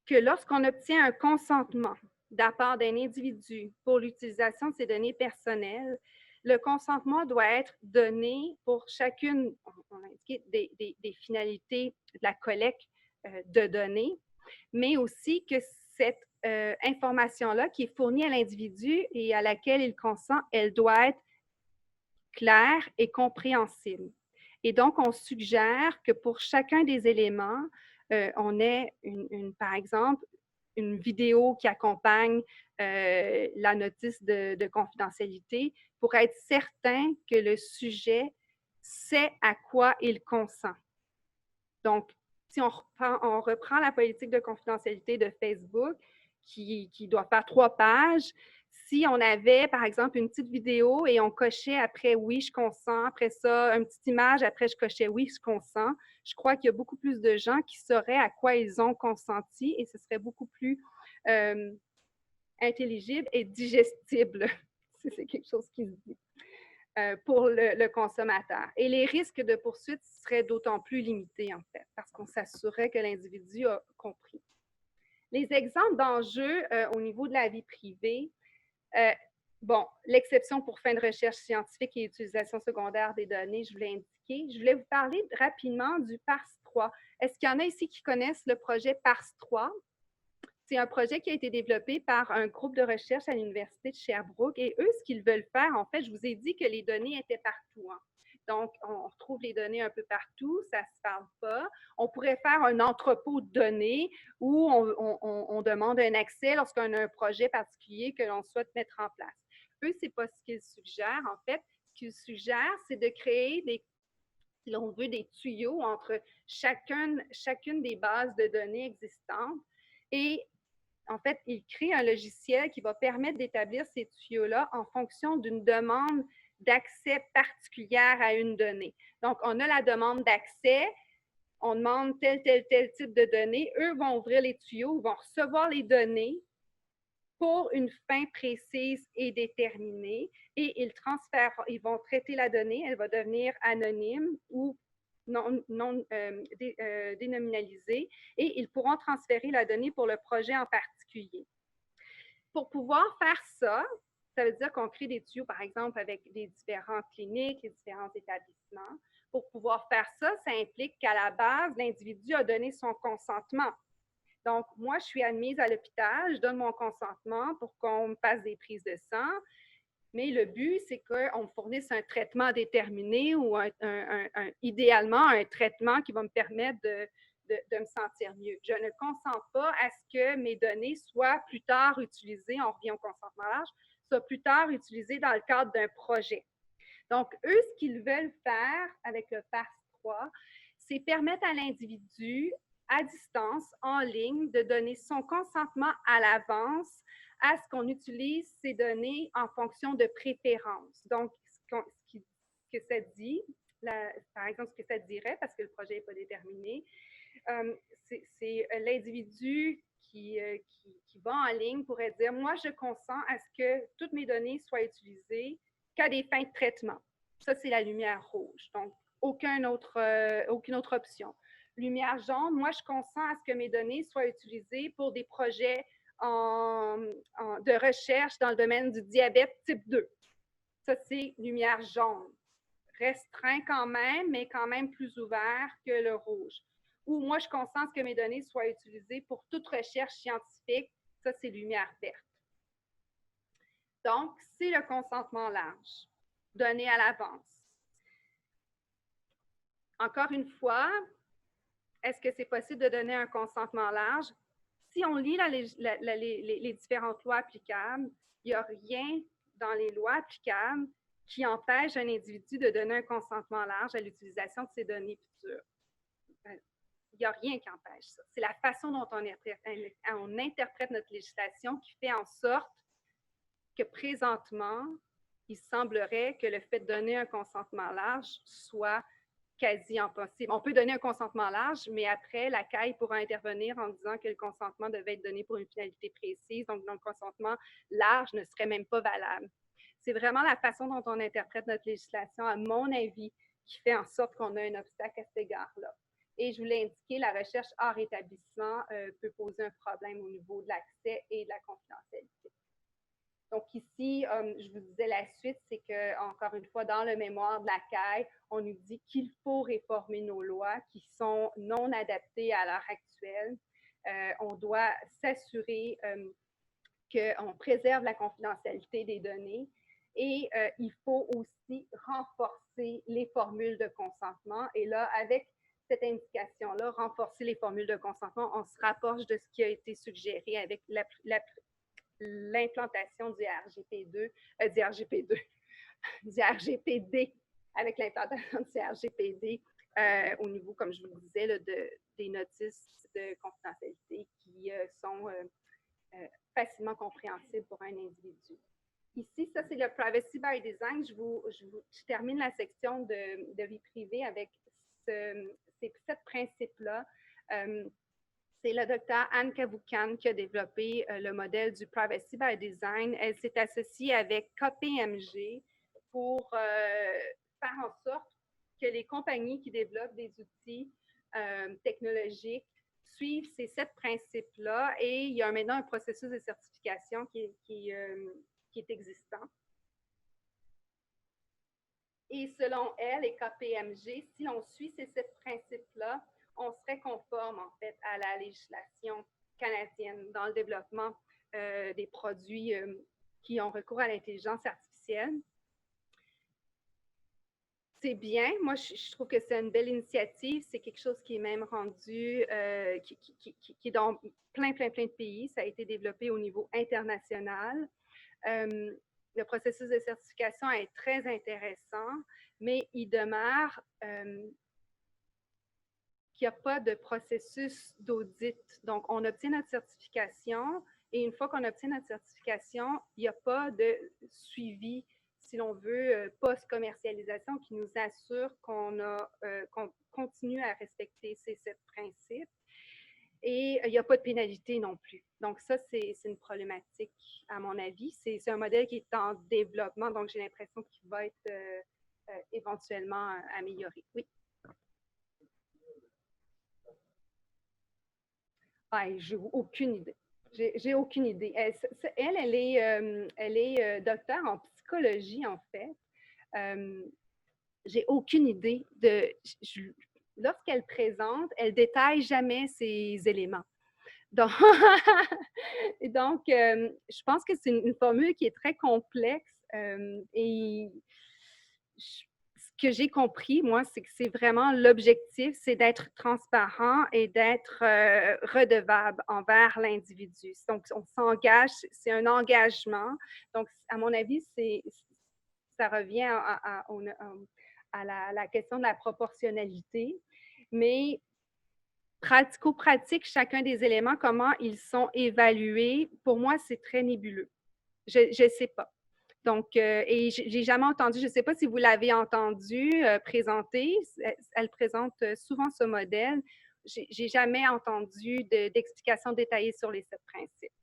que lorsqu'on obtient un consentement de la part d'un individu pour l'utilisation de ses données personnelles, le consentement doit être donné pour chacune, on a indiqué, des finalités de la collecte de données, mais aussi que cette information-là qui est fournie à l'individu et à laquelle il consent, elle doit être claire et compréhensible. Et donc, on suggère que pour chacun des éléments, on ait, par exemple, une vidéo qui accompagne la notice de confidentialité pour être certain que le sujet sait à quoi il consent. Donc, si on reprend la politique de confidentialité de Facebook, qui doit faire 3 pages, si on avait, par exemple, une petite vidéo et on cochait après « oui, je consens », après ça, une petite image, après je cochais « oui, je consens », je crois qu'il y a beaucoup plus de gens qui sauraient à quoi ils ont consenti et ce serait beaucoup plus intelligible et digestible, si c'est quelque chose qui se dit, pour le consommateur. Et les risques de poursuite seraient d'autant plus limités, en fait, parce qu'on s'assurerait que l'individu a compris. Les exemples d'enjeux au niveau de la vie privée, bon, l'exception pour fin de recherche scientifique et utilisation secondaire des données, je vous l'ai indiqué. Je voulais vous parler rapidement du PARS-3. Est-ce qu'il y en a ici qui connaissent le projet PARS-3? C'est un projet qui a été développé par un groupe de recherche à l'Université de Sherbrooke. Et eux, ce qu'ils veulent faire, en fait, je vous ai dit que les données étaient partout. Hein. Donc, on retrouve les données un peu partout, ça ne se parle pas. On pourrait faire un entrepôt de données où on demande un accès lorsqu'on a un projet particulier que l'on souhaite mettre en place. Eux, ce n'est pas ce qu'ils suggèrent. En fait, ce qu'ils suggèrent, c'est de créer si l'on veut, des tuyaux entre chacune des bases de données existantes. Et en fait, il crée un logiciel qui va permettre d'établir ces tuyaux-là en fonction d'une demande d'accès particulière à une donnée. Donc, on a la demande d'accès, on demande tel type de données. Eux vont ouvrir les tuyaux, vont recevoir les données pour une fin précise et déterminée et ils vont traiter la donnée, elle va devenir anonyme ou dénominalisée et ils pourront transférer la donnée pour le projet en particulier. Pour pouvoir faire ça, ça veut dire qu'on crée des tuyaux, par exemple, avec les différentes cliniques, les différents établissements. Pour pouvoir faire ça, ça implique qu'à la base, l'individu a donné son consentement. Donc, moi, je suis admise à l'hôpital, je donne mon consentement pour qu'on me fasse des prises de sang, mais le but, c'est qu'on me fournisse un traitement déterminé ou idéalement un traitement qui va me permettre de me sentir mieux. Je ne consens pas à ce que mes données soient plus tard utilisées, on revient au consentement large, soient plus tard utilisées dans le cadre d'un projet. Donc, eux, ce qu'ils veulent faire avec le PARS-3, c'est permettre à l'individu, à distance, en ligne, de donner son consentement à l'avance à ce qu'on utilise ces données en fonction de préférences. Donc, ce que ça dit, par exemple, ce que ça dirait, parce que le projet n'est pas déterminé, c'est l'individu qui va en ligne pourrait dire, moi, je consens à ce que toutes mes données soient utilisées qu'à des fins de traitement. Ça, c'est la lumière rouge. Donc, aucune autre option. Lumière jaune, moi, je consens à ce que mes données soient utilisées pour des projets de recherche dans le domaine du diabète type 2. Ça, c'est lumière jaune. Restreint quand même, mais quand même plus ouvert que le rouge. Ou moi, je consens à ce que mes données soient utilisées pour toute recherche scientifique. Ça, c'est lumière verte. Donc, c'est le consentement large, donné à l'avance. Encore une fois, est-ce que c'est possible de donner un consentement large? Si on lit les différentes lois applicables, il n'y a rien dans les lois applicables qui empêche un individu de donner un consentement large à l'utilisation de ses données futures. Il n'y a rien qui empêche ça. C'est la façon dont on interprète notre législation qui fait en sorte que présentement, il semblerait que le fait de donner un consentement large soit quasi impossible. On peut donner un consentement large, mais après, la CAI pourra intervenir en disant que le consentement devait être donné pour une finalité précise. Donc, le consentement large ne serait même pas valable. C'est vraiment la façon dont on interprète notre législation, à mon avis, qui fait en sorte qu'on a un obstacle à cet égard-là. Et je vous l'ai indiqué, la recherche hors établissement peut poser un problème au niveau de l'accès et de la confidentialité. Donc ici, je vous disais la suite, c'est que, encore une fois, dans le mémoire de la CAI, on nous dit qu'il faut réformer nos lois qui sont non adaptées à l'heure actuelle. On doit s'assurer qu'on préserve la confidentialité des données et il faut aussi renforcer les formules de consentement. Et là, avec cette indication-là, renforcer les formules de consentement, on se rapproche de ce qui a été suggéré avec l'implantation du RGP2, du RGPD, avec l'implantation du RGPD au niveau, comme je vous le disais, là, des notices de confidentialité qui sont facilement compréhensibles pour un individu. Ici, ça, c'est le Privacy by Design. Je termine la section de vie privée avec ces 7 principes-là. C'est la docteure Anne Cavoucan qui a développé le modèle du Privacy by Design. Elle s'est associée avec KPMG pour faire en sorte que les compagnies qui développent des outils technologiques suivent ces 7 principes-là et il y a maintenant un processus de certification qui est existant. Et selon elle et KPMG, si l'on suit ces 7 principes-là, on serait conforme en fait à la législation canadienne dans le développement des produits qui ont recours à l'intelligence artificielle. C'est bien. Moi, je trouve que c'est une belle initiative. C'est quelque chose qui est même rendu, qui est dans plein de pays. Ça a été développé au niveau international. Le processus de certification est très intéressant, mais il demeure qu'il n'y a pas de processus d'audit. Donc, on obtient notre certification et une fois qu'on obtient notre certification, il n'y a pas de suivi, si l'on veut, post-commercialisation qui nous assure qu'on continue à respecter ces 7 principes. Et il n'y a pas de pénalité non plus. Donc, ça, c'est une problématique, à mon avis. C'est un modèle qui est en développement, donc j'ai l'impression qu'il va être éventuellement amélioré. Oui. J'ai aucune idée. J'ai aucune idée. Elle est docteure en psychologie, en fait. J'ai aucune idée de... Lorsqu'elle présente, elle détaille jamais ses éléments. Donc, je pense que c'est une formule qui est très complexe et ce que j'ai compris, moi, c'est que c'est vraiment l'objectif, c'est d'être transparent et d'être redevable envers l'individu. Donc, on s'engage, c'est un engagement. Donc, à mon avis, ça revient à la question de la proportionnalité. Mais pratico-pratique, chacun des éléments, comment ils sont évalués, pour moi, c'est très nébuleux. Je ne sais pas. Donc, et j'ai jamais entendu, je ne sais pas si vous l'avez entendu présenter, elle présente souvent ce modèle. J'ai jamais entendu d'explication détaillée sur les 7 principes.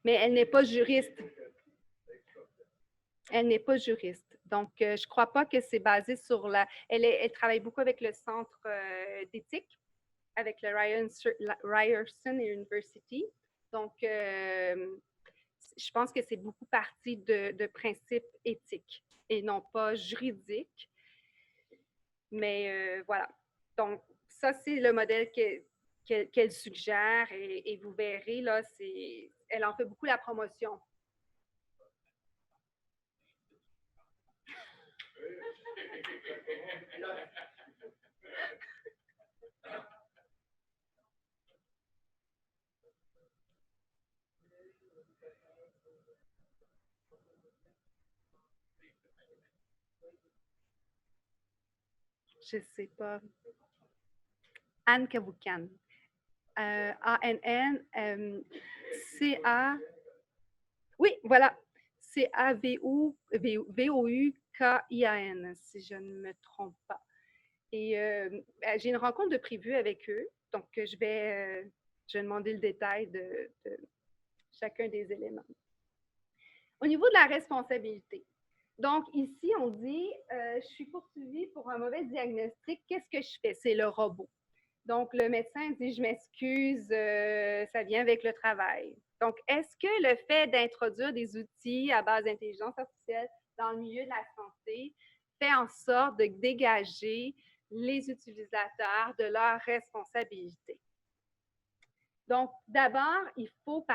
Mais elle n'est pas juriste. Elle n'est pas juriste. Donc, je ne crois pas que c'est basé sur la... Elle travaille beaucoup avec le centre d'éthique, avec le Ryerson University. Donc, je pense que c'est beaucoup parti de principes éthiques et non pas juridiques. Mais voilà. Donc, ça, c'est le modèle qu'elle suggère et vous verrez, là, elle en fait beaucoup la promotion. Je ne sais pas. Anne Cavoucan. A-N-N, C-A. Oui, voilà. c'est Voukian, si je ne me trompe pas. Et j'ai une rencontre de prévue avec eux, donc je vais demander le détail de chacun des éléments. Au niveau de la responsabilité, donc ici, on dit je suis poursuivie pour un mauvais diagnostic, qu'est-ce que je fais? C'est le robot. Donc, le médecin dit je m'excuse, ça vient avec le travail. Donc, est-ce que le fait d'introduire des outils à base d'intelligence artificielle dans le milieu de la santé fait en sorte de dégager les utilisateurs de leurs responsabilités? Donc, d'abord, il faut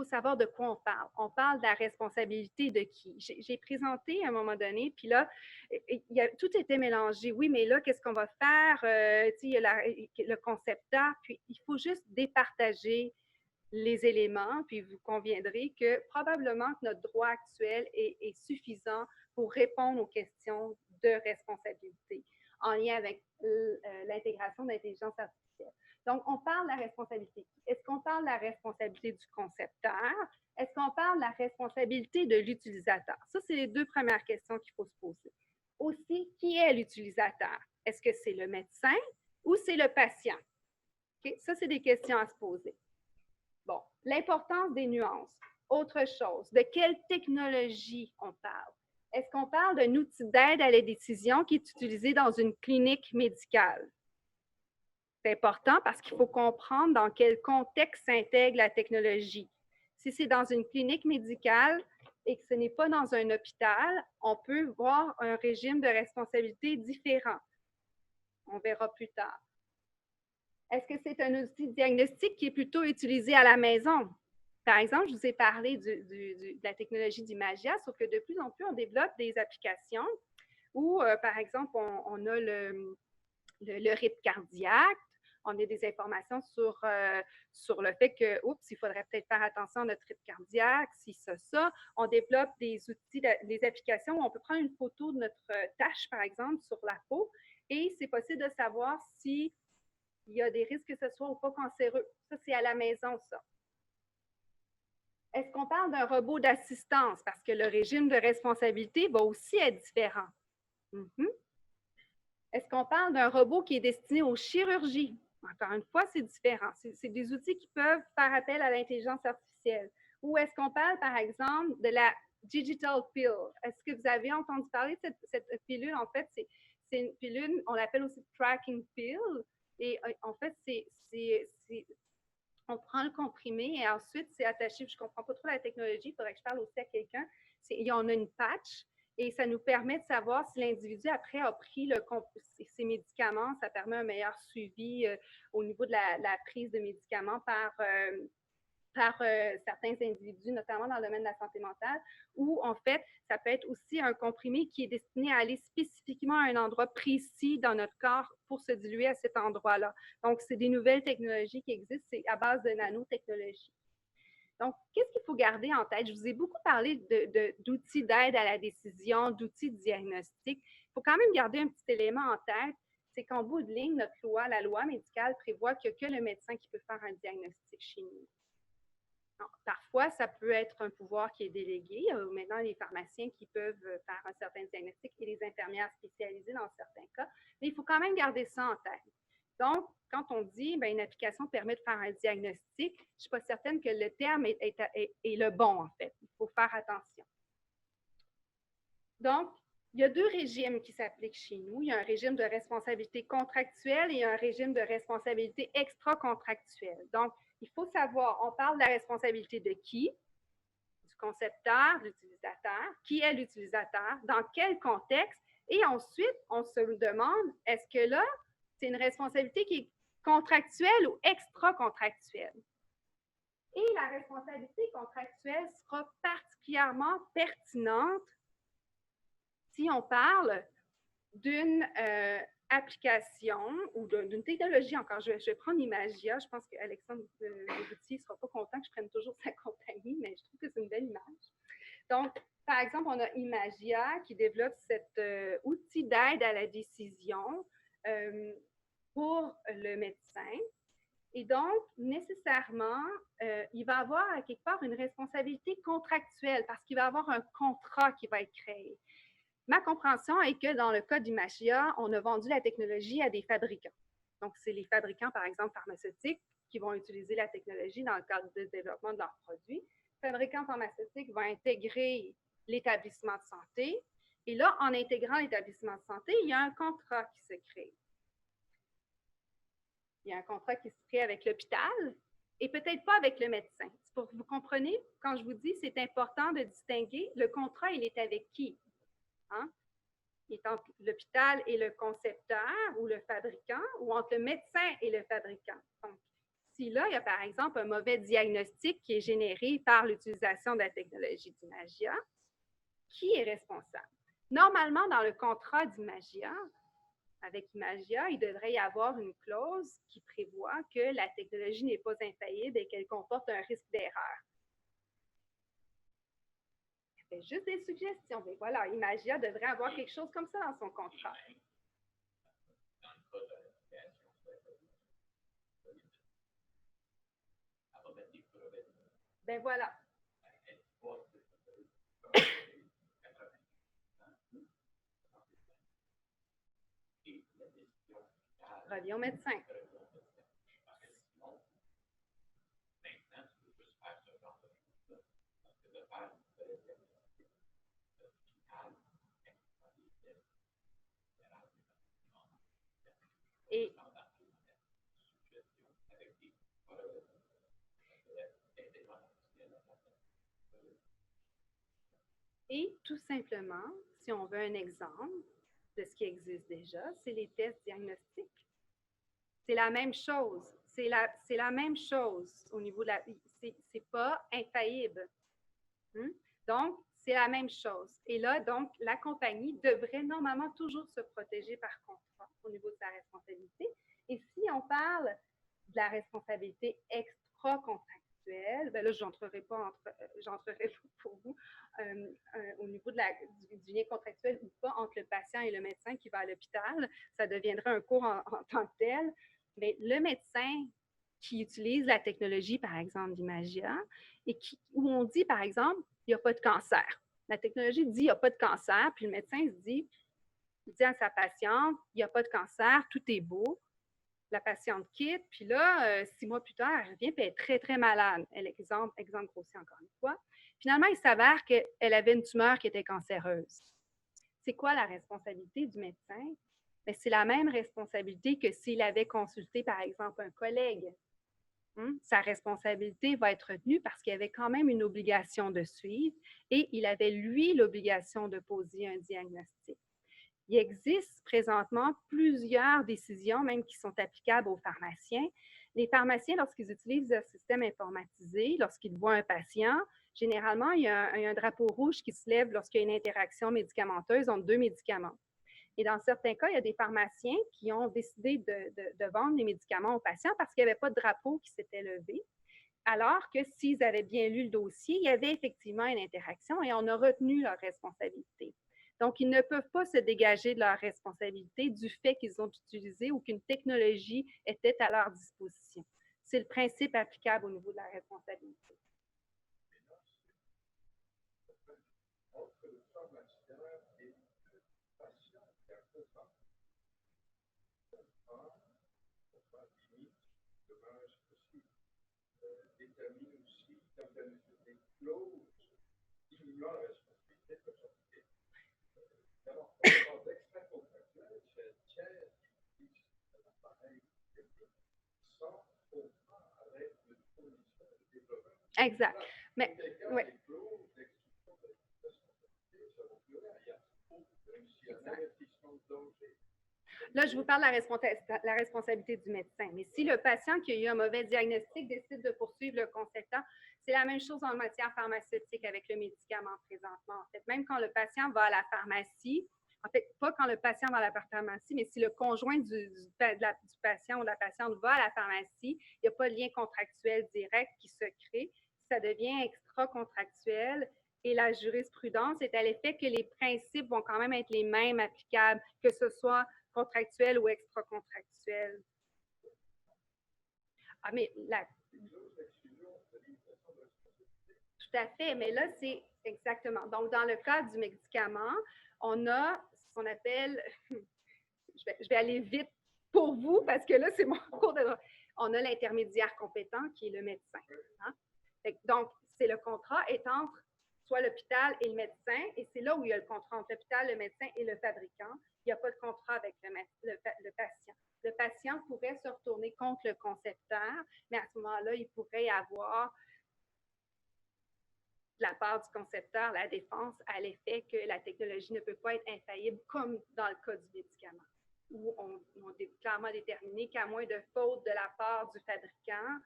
savoir de quoi on parle. On parle de la responsabilité de qui? J'ai présenté à un moment donné, puis là, tout était mélangé. Oui, mais là, qu'est-ce qu'on va faire? Il y a le concepteur, puis il faut juste départager les éléments, puis vous conviendrez que probablement que notre droit actuel est suffisant pour répondre aux questions de responsabilité en lien avec l'intégration d'intelligence artificielle. Donc, on parle de la responsabilité. Est-ce qu'on parle de la responsabilité du concepteur? Est-ce qu'on parle de la responsabilité de l'utilisateur? Ça, c'est les deux premières questions qu'il faut se poser. Aussi, qui est l'utilisateur? Est-ce que c'est le médecin ou c'est le patient? Okay? Ça, c'est des questions à se poser. Bon, l'importance des nuances. Autre chose, de quelle technologie on parle? Est-ce qu'on parle d'un outil d'aide à la décision qui est utilisé dans une clinique médicale? C'est important parce qu'il faut comprendre dans quel contexte s'intègre la technologie. Si c'est dans une clinique médicale et que ce n'est pas dans un hôpital, on peut voir un régime de responsabilité différent. On verra plus tard. Est-ce que c'est un outil de diagnostic qui est plutôt utilisé à la maison? Par exemple, je vous ai parlé de la technologie d'Imagia, sauf que de plus en plus, on développe des applications où, par exemple, on a le rythme cardiaque, on a des informations sur le fait que, il faudrait peut-être faire attention à notre rythme cardiaque, si ça. On développe des outils, des applications où on peut prendre une photo de notre tache, par exemple, sur la peau, et c'est possible de savoir si il y a des risques que ce soit ou pas cancéreux. Ça, c'est à la maison, ça. Est-ce qu'on parle d'un robot d'assistance? Parce que le régime de responsabilité va aussi être différent. Est-ce qu'on parle d'un robot qui est destiné aux chirurgies? Encore une fois, c'est différent. C'est des outils qui peuvent faire appel à l'intelligence artificielle. Ou est-ce qu'on parle, par exemple, de la digital pill? Est-ce que vous avez entendu parler de cette pilule? En fait, c'est une pilule, on l'appelle aussi tracking pill. Et en fait, on prend le comprimé et ensuite, c'est attaché. Je ne comprends pas trop la technologie, il faudrait que je parle aussi à quelqu'un. On a une patch et ça nous permet de savoir si l'individu, après, a pris ses médicaments. Ça permet un meilleur suivi au niveau de la prise de médicaments par certains individus, notamment dans le domaine de la santé mentale, ou en fait, ça peut être aussi un comprimé qui est destiné à aller spécifiquement à un endroit précis dans notre corps pour se diluer à cet endroit-là. Donc, c'est des nouvelles technologies qui existent, c'est à base de nanotechnologie. Donc, qu'est-ce qu'il faut garder en tête? Je vous ai beaucoup parlé d'outils d'aide à la décision, d'outils de diagnostic. Il faut quand même garder un petit élément en tête, c'est qu'en bout de ligne, notre loi, la loi médicale, prévoit qu'il n'y a que le médecin qui peut faire un diagnostic chez nous. Parfois, ça peut être un pouvoir qui est délégué. Il y a maintenant les pharmaciens qui peuvent faire un certain diagnostic et les infirmières spécialisées dans certains cas. Mais il faut quand même garder ça en tête. Donc, quand on dit une application permet de faire un diagnostic, je ne suis pas certaine que le terme est le bon, en fait. Il faut faire attention. Donc, il y a deux régimes qui s'appliquent chez nous. Il y a un régime de responsabilité contractuelle et un régime de responsabilité extra-contractuelle. Donc, il faut savoir, on parle de la responsabilité de qui? Du concepteur, de l'utilisateur. Qui est l'utilisateur? Dans quel contexte? Et ensuite, on se demande, est-ce que là, c'est une responsabilité qui est contractuelle ou extra-contractuelle? Et la responsabilité contractuelle sera particulièrement pertinente si on parle d'une application ou d'une technologie encore. Je vais prendre Imagia. Je pense qu'Alexandre Legoutier ne sera pas content que je prenne toujours sa compagnie, mais je trouve que c'est une belle image. Donc, par exemple, on a Imagia qui développe cet outil d'aide à la décision pour le médecin. Et donc, nécessairement, il va avoir à quelque part une responsabilité contractuelle parce qu'il va avoir un contrat qui va être créé. Ma compréhension est que dans le cas d'Imagia, on a vendu la technologie à des fabricants. Donc, c'est les fabricants, par exemple, pharmaceutiques qui vont utiliser la technologie dans le cadre du développement de leurs produits. Le fabricant pharmaceutique va intégrer l'établissement de santé. Et là, en intégrant l'établissement de santé, il y a un contrat qui se crée. Il y a un contrat qui se crée avec l'hôpital et peut-être pas avec le médecin. Pour que vous compreniez, quand je vous dis c'est important de distinguer, le contrat, il est avec qui? Hein? Il est entre l'hôpital et le concepteur ou le fabricant ou entre le médecin et le fabricant. Donc, si là, il y a par exemple un mauvais diagnostic qui est généré par l'utilisation de la technologie d'Imagia, qui est responsable? Normalement, dans le contrat d'Imagia, avec Imagia, il devrait y avoir une clause qui prévoit que la technologie n'est pas infaillible et qu'elle comporte un risque d'erreur. C'est juste des suggestions, mais voilà, Imagia devrait avoir quelque chose comme ça dans son contrat. Ben voilà. Revient au médecin. Et tout simplement, si on veut un exemple de ce qui existe déjà, c'est les tests diagnostiques. C'est la même chose. C'est la même chose au niveau de la... C'est pas infaillible. Donc, c'est la même chose. Et là, donc, la compagnie devrait normalement toujours se protéger par contrat au niveau de sa responsabilité. Et si on parle de la responsabilité extra-contractuelle, ben là, j'entrerai pas pour vous au niveau du lien contractuel ou pas entre le patient et le médecin qui va à l'hôpital. Ça deviendrait un cours en tant que tel. Mais le médecin qui utilise la technologie, par exemple, d'Imagia, et où on dit, par exemple, il n'y a pas de cancer. La technologie dit, il n'y a pas de cancer, puis le médecin se dit, il dit à sa patiente, il n'y a pas de cancer, tout est beau. La patiente quitte, puis là, 6 mois plus tard, elle revient, puis elle est très, très malade. Exemple grossier encore une fois. Finalement, il s'avère qu'elle avait une tumeur qui était cancéreuse. C'est quoi la responsabilité du médecin? Bien, c'est la même responsabilité que s'il avait consulté, par exemple, un collègue. Sa responsabilité va être retenue parce qu'il avait quand même une obligation de suivre et il avait, lui, l'obligation de poser un diagnostic. Il existe présentement plusieurs décisions, même qui sont applicables aux pharmaciens. Les pharmaciens, lorsqu'ils utilisent un système informatisé, lorsqu'ils voient un patient, généralement, il y a un drapeau rouge qui se lève lorsqu'il y a une interaction médicamenteuse entre deux médicaments. Et dans certains cas, il y a des pharmaciens qui ont décidé de vendre les médicaments aux patients parce qu'il n'y avait pas de drapeau qui s'était levé. Alors que s'ils avaient bien lu le dossier, il y avait effectivement une interaction et on a retenu leur responsabilité. Donc, ils ne peuvent pas se dégager de leur responsabilité du fait qu'ils ont utilisé ou qu'une technologie était à leur disposition. C'est le principe applicable au niveau de la responsabilité. Détermine aussi, quand il y a des clauses diminuant la responsabilité de l'autorité. Alors, en extra-contractuel, c'est le tiers qui utilise l'appareil technique sans autrement avec une fourniture de développement. Exact. Mais, oui. Les clauses d'exclusion de responsabilité seront plus variables. Même s'il y a un avertissement de danger. Là, je vous parle de la responsabilité du médecin. Mais si le patient qui a eu un mauvais diagnostic décide de poursuivre le concepteur, c'est la même chose en matière pharmaceutique avec le médicament présentement. En fait, même quand le patient va à la pharmacie, en fait, pas quand le patient va à la pharmacie, mais si le conjoint du patient ou de la patiente va à la pharmacie, il n'y a pas de lien contractuel direct qui se crée. Ça devient extra-contractuel. Et la jurisprudence est à l'effet que les principes vont quand même être les mêmes applicables, que ce soit contractuel ou extra-contractuel. Ah, mais tout à fait, mais là, c'est exactement. Donc, dans le cas du médicament, on a ce qu'on appelle, je vais aller vite pour vous parce que là, c'est mon cours de droit. On a l'intermédiaire compétent qui est le médecin. Hein? Donc, c'est le contrat est entre soit l'hôpital et le médecin, et c'est là où il y a le contrat entre l'hôpital, le médecin et le fabricant. Il n'y a pas de contrat avec le patient. Le patient pourrait se retourner contre le concepteur, mais à ce moment-là, il pourrait y avoir de la part du concepteur la défense à l'effet que la technologie ne peut pas être infaillible, comme dans le cas du médicament, où on a clairement déterminé qu'à moins de faute de la part du fabricant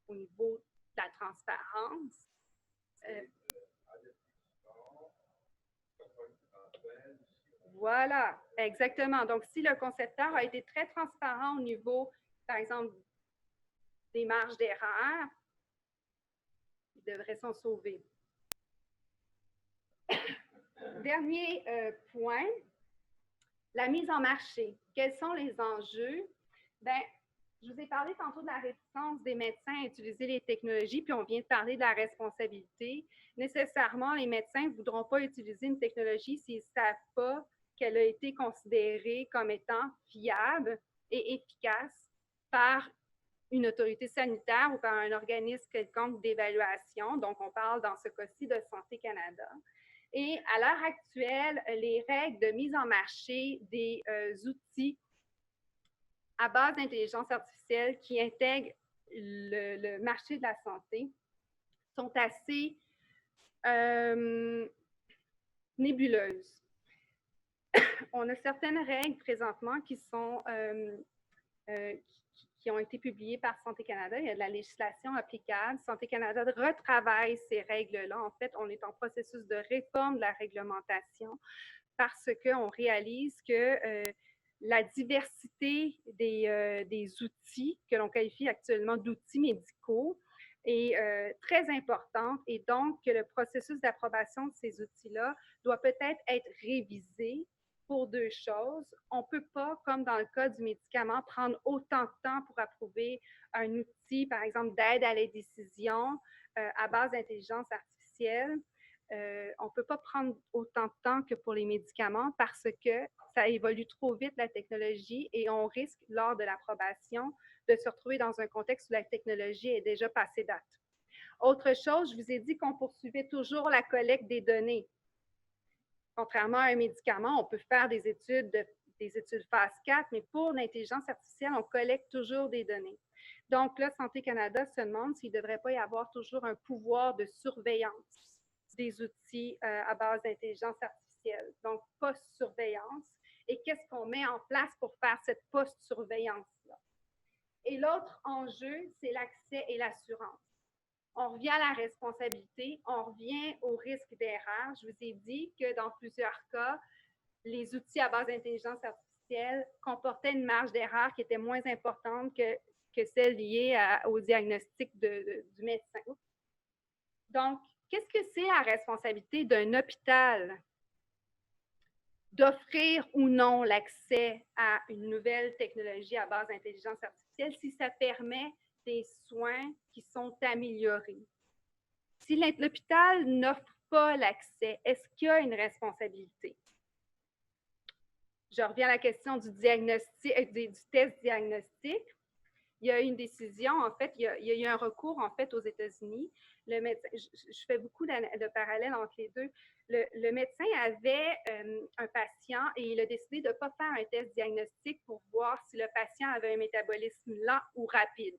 au niveau de la transparence, voilà, exactement. Donc, si le concepteur a été très transparent au niveau, par exemple, des marges d'erreur, il devrait s'en sauver. Dernier point, la mise en marché. Quels sont les enjeux? Bien, je vous ai parlé tantôt de la réticence des médecins à utiliser les technologies, puis on vient de parler de la responsabilité. Nécessairement, les médecins ne voudront pas utiliser une technologie s'ils ne savent pas qu'elle a été considérée comme étant fiable et efficace par une autorité sanitaire ou par un organisme quelconque d'évaluation. Donc, on parle dans ce cas-ci de Santé Canada. Et à l'heure actuelle, les règles de mise en marché des outils à base d'intelligence artificielle qui intègrent le marché de la santé sont assez nébuleuses. On a certaines règles présentement qui sont qui ont été publiées par Santé Canada. Il y a de la législation applicable. Santé Canada retravaille ces règles-là. En fait, on est en processus de réforme de la réglementation parce qu'on réalise que la diversité des outils que l'on qualifie actuellement d'outils médicaux est très importante et donc que le processus d'approbation de ces outils-là doit peut-être être révisé pour deux choses. On ne peut pas, comme dans le cas du médicament, prendre autant de temps pour approuver un outil, par exemple, d'aide à la décision à base d'intelligence artificielle. On ne peut pas prendre autant de temps que pour les médicaments parce que ça évolue trop vite, la technologie, et on risque, lors de l'approbation, de se retrouver dans un contexte où la technologie est déjà passée date. Autre chose, je vous ai dit qu'on poursuivait toujours la collecte des données. Contrairement à un médicament, on peut faire des études phase 4, mais pour l'intelligence artificielle, on collecte toujours des données. Donc là, Santé Canada se demande s'il ne devrait pas y avoir toujours un pouvoir de surveillance des outils à base d'intelligence artificielle. Donc, post-surveillance. Et qu'est-ce qu'on met en place pour faire cette post-surveillance-là? Et l'autre enjeu, c'est l'accès et l'assurance. On revient à la responsabilité, on revient au risque d'erreur. Je vous ai dit que dans plusieurs cas, les outils à base d'intelligence artificielle comportaient une marge d'erreur qui était moins importante que celle liée au diagnostic du médecin. Donc, qu'est-ce que c'est la responsabilité d'un hôpital d'offrir ou non l'accès à une nouvelle technologie à base d'intelligence artificielle si ça permet des soins qui sont améliorés? Si l'hôpital n'offre pas l'accès, est-ce qu'il y a une responsabilité? Je reviens à la question du diagnostic, du test diagnostique. Il y a une décision, en fait, il y a eu un recours, en fait, aux États-Unis. Le médecin, je fais beaucoup de parallèles entre les deux. Le médecin avait un patient et il a décidé de ne pas faire un test diagnostique pour voir si le patient avait un métabolisme lent ou rapide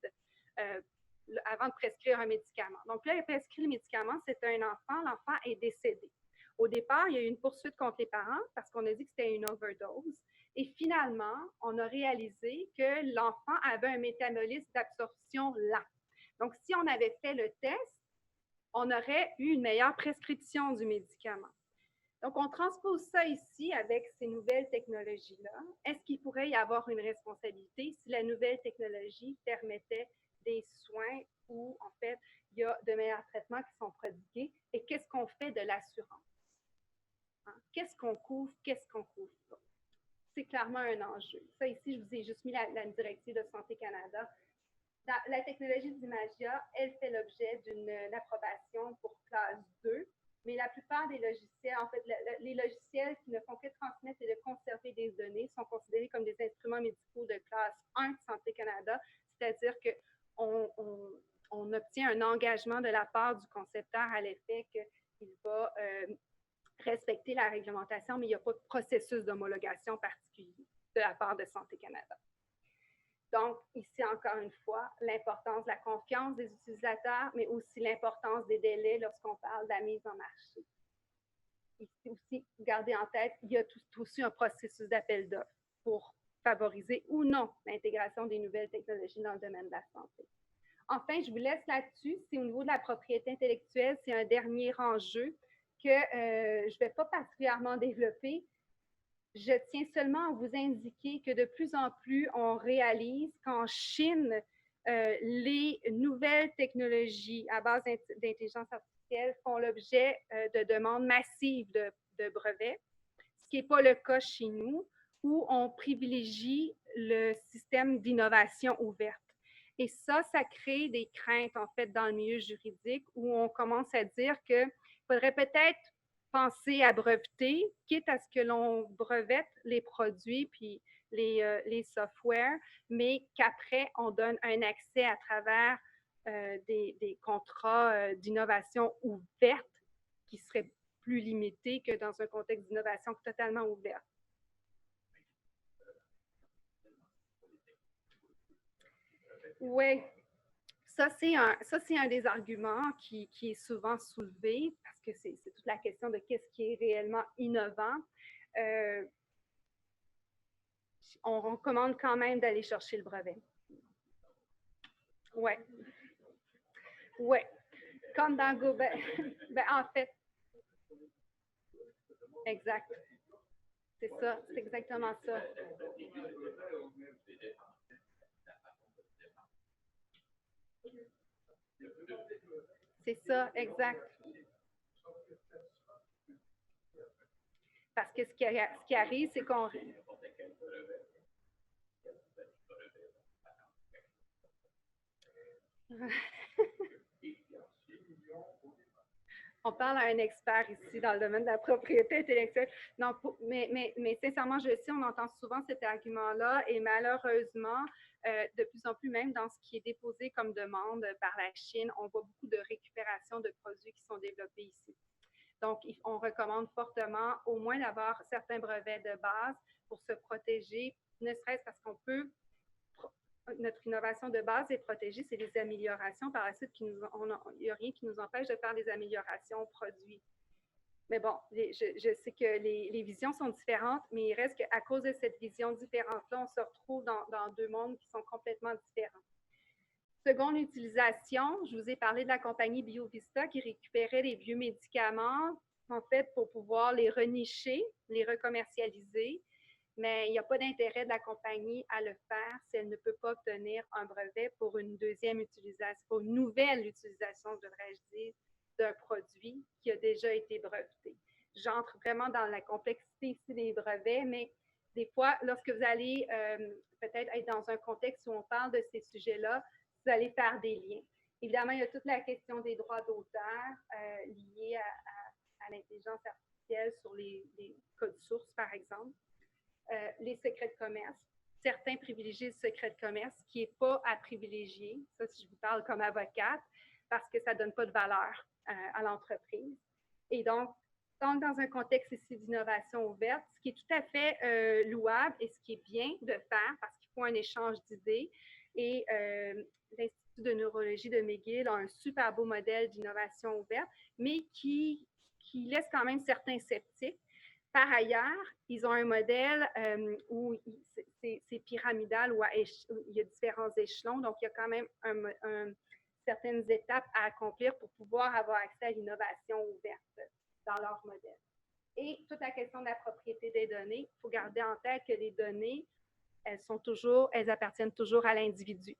avant de prescrire un médicament. Donc là, il a prescrit le médicament, c'est un enfant, l'enfant est décédé. Au départ, il y a eu une poursuite contre les parents parce qu'on a dit que c'était une overdose. Et finalement, on a réalisé que l'enfant avait un métabolisme d'absorption lent. Donc, si on avait fait le test, on aurait eu une meilleure prescription du médicament. Donc, on transpose ça ici avec ces nouvelles technologies-là. Est-ce qu'il pourrait y avoir une responsabilité si la nouvelle technologie permettait des soins où, en fait, il y a de meilleurs traitements qui sont prodigués? Et qu'est-ce qu'on fait de l'assurance? Hein? Qu'est-ce qu'on couvre? Qu'est-ce qu'on couvre pas? C'est clairement un enjeu. Ça, ici, je vous ai juste mis la directive de Santé Canada La technologie d'Imagia, elle fait l'objet d'une approbation pour classe 2, mais la plupart des logiciels, en fait, les logiciels qui ne font que transmettre et de conserver des données sont considérés comme des instruments médicaux de classe 1 de Santé Canada, c'est-à-dire qu'on obtient un engagement de la part du concepteur à l'effet qu'il va respecter la réglementation, mais il n'y a pas de processus d'homologation particulier de la part de Santé Canada. Donc, ici, encore une fois, l'importance de la confiance des utilisateurs, mais aussi l'importance des délais lorsqu'on parle de la mise en marché. Ici aussi, gardez en tête, il y a aussi un processus d'appel d'offres pour favoriser ou non l'intégration des nouvelles technologies dans le domaine de la santé. Enfin, je vous laisse là-dessus. C'est au niveau de la propriété intellectuelle, c'est un dernier enjeu que je ne vais pas particulièrement développer. Je tiens seulement à vous indiquer que de plus en plus, on réalise qu'en Chine, les nouvelles technologies à base d'intelligence artificielle font l'objet de demandes massives de brevets, ce qui n'est pas le cas chez nous, où on privilégie le système d'innovation ouverte. Et ça crée des craintes, en fait, dans le milieu juridique, où on commence à dire qu'il faudrait peut-être penser à breveter, quitte à ce que l'on brevette les produits puis les softwares, mais qu'après, on donne un accès à travers des contrats d'innovation ouverte qui seraient plus limités que dans un contexte d'innovation totalement ouverte. Oui, ça c'est un des arguments qui est souvent soulevé parce que c'est toute la question de qu'est-ce qui est réellement innovant. On recommande quand même d'aller chercher le brevet. Oui. Oui. Comme dans Google. Ben, en fait, exact. C'est ça, c'est exactement ça. C'est ça, exact. Parce que ce qui arrive, c'est qu'on... On parle à un expert ici dans le domaine de la propriété intellectuelle. Non, mais sincèrement, je sais, on entend souvent cet argument-là et malheureusement, de plus en plus, même dans ce qui est déposé comme demande par la Chine, on voit beaucoup de récupération de produits qui sont développés ici. Donc, on recommande fortement au moins d'avoir certains brevets de base pour se protéger, ne serait-ce parce qu'on peut... Notre innovation de base est protégée, c'est des améliorations. Par la suite, il n'y a rien qui nous empêche de faire des améliorations aux produits. Mais bon, je sais que les visions sont différentes, mais il reste qu'à cause de cette vision différente-là, on se retrouve dans deux mondes qui sont complètement différents. Seconde utilisation, je vous ai parlé de la compagnie BioVista qui récupérait les vieux médicaments, en fait, pour pouvoir les renicher, les recommercialiser. Mais il n'y a pas d'intérêt de la compagnie à le faire si elle ne peut pas obtenir un brevet pour une deuxième utilisation, pour une nouvelle utilisation, devrais-je dire, d'un produit qui a déjà été breveté. J'entre vraiment dans la complexité ici des brevets, mais des fois, lorsque vous allez peut-être être dans un contexte où on parle de ces sujets-là, vous allez faire des liens. Évidemment, il y a toute la question des droits d'auteur liés à l'intelligence artificielle sur les codes sources, par exemple. Les secrets de commerce. Certains privilégient le secret de commerce qui n'est pas à privilégier. Ça, si je vous parle comme avocate, parce que ça ne donne pas de valeur à l'entreprise. Et donc, dans un contexte ici d'innovation ouverte, ce qui est tout à fait louable et ce qui est bien de faire, parce qu'il faut un échange d'idées. Et l'Institut de neurologie de McGill a un super beau modèle d'innovation ouverte, mais qui laisse quand même certains sceptiques. Par ailleurs, ils ont un modèle où c'est pyramidal, où il y a différents échelons, donc il y a quand même certaines étapes à accomplir pour pouvoir avoir accès à l'innovation ouverte dans leur modèle. Et toute la question de la propriété des données, il faut garder en tête que les données, elles appartiennent toujours à l'individu.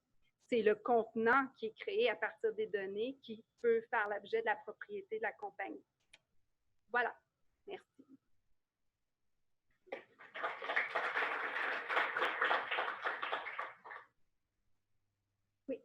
C'est le contenant qui est créé à partir des données qui peut faire l'objet de la propriété de la compagnie. Voilà. Merci. Oui.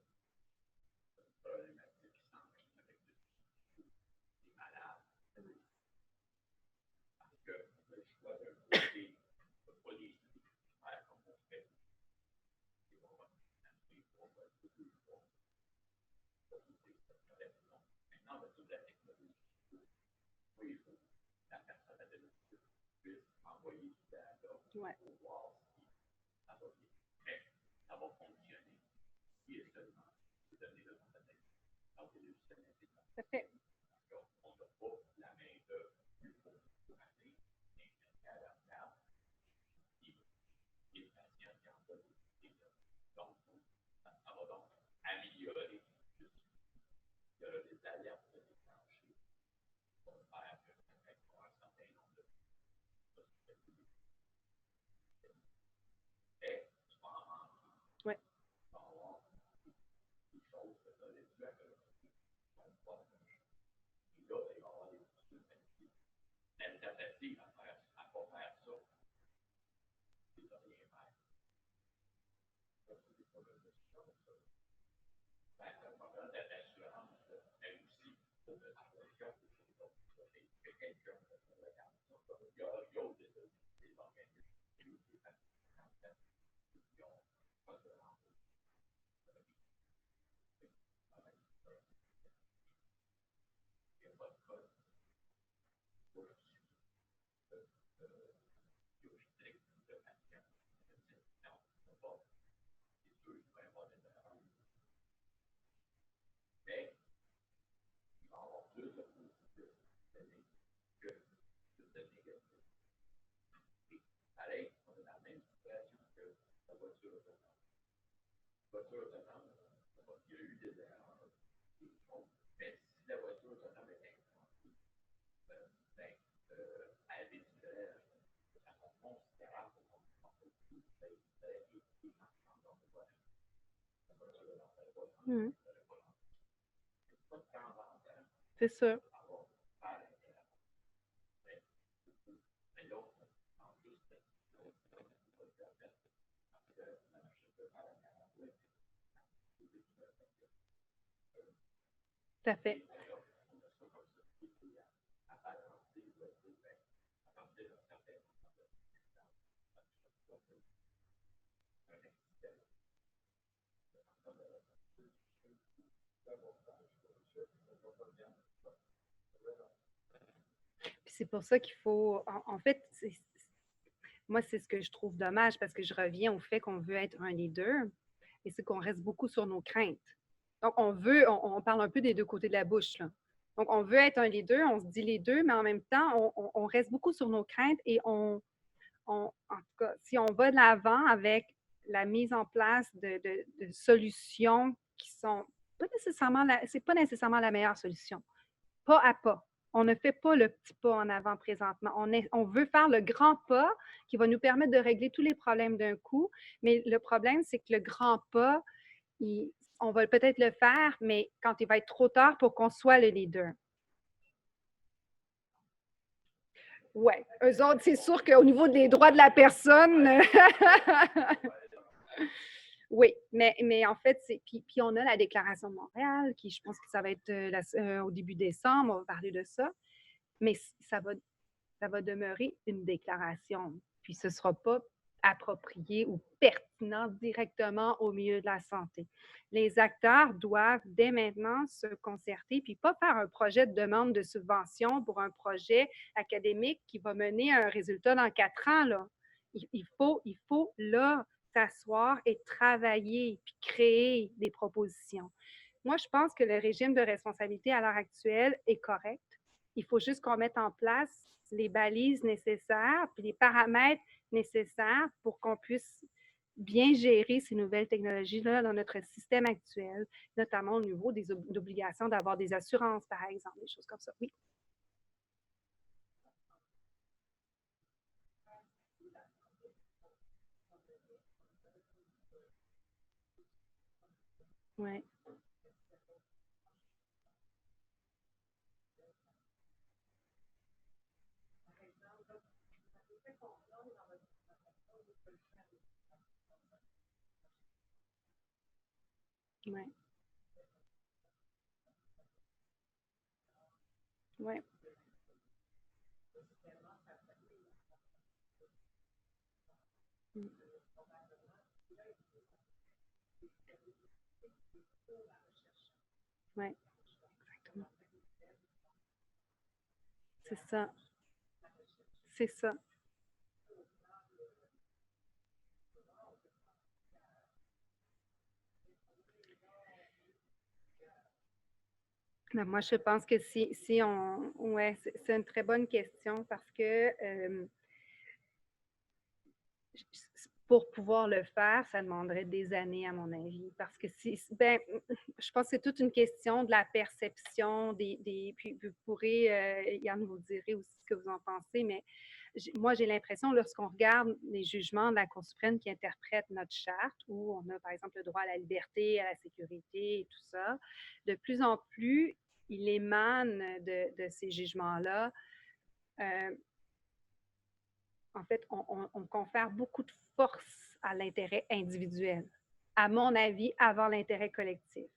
envoyer du data Ouais. pour voir si ça va bien. Mais ça va fonctionner si et seulement les données de notre tête. Donc, les logiciels intelligents. Ça fait. On n'a pas la main-d'œuvre qu'il faut pour aller à la table. Les patients qui en donnent des données. Donc, ça va donc améliorer. Il y aura des alertes de déclencher pour faire que ça fait un certain nombre de possibilités. Et tu vas en manquer. Ouais. Tu vas avoir des choses que tu aurais dû accommoder. Donc, pas de et là, il va y avoir des possibilités. L'alternative à pas faire ça, c'est de rien faire. Ça, c'est des problèmes de assurance. Ben, le problème de l'assurance, mais aussi de l'attention, que quelqu'un regarde ça. Il y a des organismes qui ont pas de il n'y a pas de code bioéthique de patient. Non, on n'a pas. C'est sûr qu'il va y avoir des erreurs. Mais il va y avoir plus de positifs données que de négatifs. Et pareil, on est dans la même situation que la voiture autonome. La voiture autonome, il y a eu des erreurs, des choses. Mais si la voiture autonome est incroyable, à des niveaux, ça va considérable pour qu'on C'est sûr. Tout à fait. C'est pour ça qu'il faut, en fait, moi, c'est ce que je trouve dommage parce que je reviens au fait qu'on veut être un leader et c'est qu'on reste beaucoup sur nos craintes. Donc, on parle un peu des deux côtés de la bouche, là. Donc, on veut être un leader, on se dit les deux, mais en même temps, on reste beaucoup sur nos craintes et en tout cas, si on va de l'avant avec la mise en place de solutions qui sont pas nécessairement, c'est pas nécessairement la meilleure solution, pas à pas. On ne fait pas le petit pas en avant présentement. On veut faire le grand pas qui va nous permettre de régler tous les problèmes d'un coup, mais le problème, c'est que le grand pas, on va peut-être le faire, mais quand il va être trop tard pour qu'on soit le leader. Oui, eux autres, c'est sûr qu'au niveau des droits de la personne, oui, mais en fait, puis on a la Déclaration de Montréal, qui je pense que ça va être au début décembre, on va parler de ça, mais ça va demeurer une déclaration, puis ce ne sera pas approprié ou pertinent directement au milieu de la santé. Les acteurs doivent dès maintenant se concerter, puis pas faire un projet de demande de subvention pour un projet académique qui va mener à un résultat dans 4 ans. Là. Il faut là s'asseoir et travailler, puis créer des propositions. Moi, je pense que le régime de responsabilité à l'heure actuelle est correct. Il faut juste qu'on mette en place les balises nécessaires, puis les paramètres nécessaires pour qu'on puisse bien gérer ces nouvelles technologies-là dans notre système actuel, notamment au niveau des obligations d'avoir des assurances, par exemple, des choses comme ça. Oui. Oui. Oui. Oui. Oui, exactement. C'est ça. C'est ça. Mais moi, je pense que si on... Ouais, c'est une très bonne question parce que pour pouvoir le faire, ça demanderait des années, à mon avis. Parce que ben, je pense que c'est toute une question de la perception, puis vous pourrez, Yann, vous direz aussi ce que vous en pensez, mais moi, j'ai l'impression, lorsqu'on regarde les jugements de la Cour suprême qui interprètent notre charte, où on a, par exemple, le droit à la liberté, à la sécurité et tout ça, de plus en plus, il émane de ces jugements-là. En fait, on confère beaucoup de force à l'intérêt individuel, à mon avis, avant l'intérêt collectif.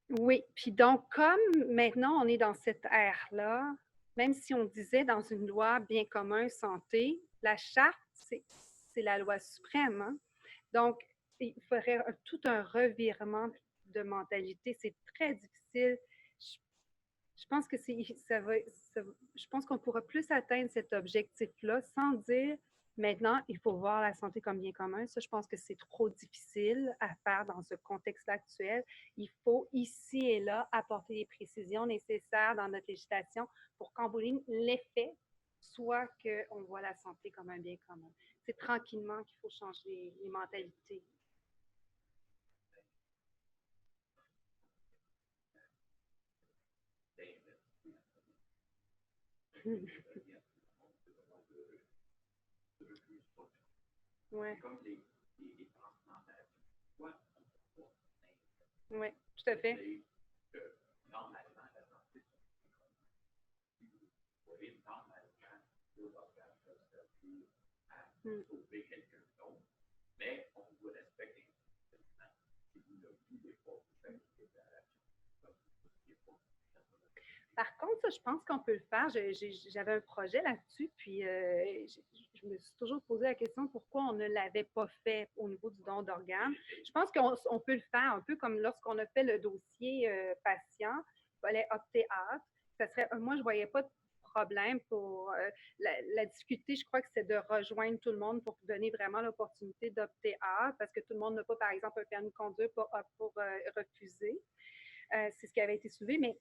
Oui, puis donc, comme maintenant on est dans cette ère-là, même si on disait dans une loi bien commun santé, la charte, c'est la loi suprême. Hein? Donc, il faudrait tout un revirement de mentalité. C'est très difficile. Je pense que je pense qu'on pourra plus atteindre cet objectif-là sans dire maintenant, il faut voir la santé comme bien commun. Ça, je pense que c'est trop difficile à faire dans ce contexte actuel. Il faut ici et là apporter les précisions nécessaires dans notre législation pour qu'en bout de ligne, l'effet soit qu'on voit la santé comme un bien commun. C'est tranquillement qu'il faut changer les mentalités. Ouais. Oui, tout à fait. Par contre, ça, je pense qu'on peut le faire. J'avais un projet là-dessus, puis je me suis toujours posé la question pourquoi on ne l'avait pas fait au niveau du don d'organes. Je pense qu'on peut le faire un peu comme lorsqu'on a fait le dossier patient, il fallait opter out. Ça serait, moi, je ne voyais pas de problème pour la difficulté, je crois que c'est de rejoindre tout le monde pour donner vraiment l'opportunité d'opter out, parce que tout le monde n'a pas, par exemple, un permis de conduire pour refuser. C'est ce qui avait été soulevé, mais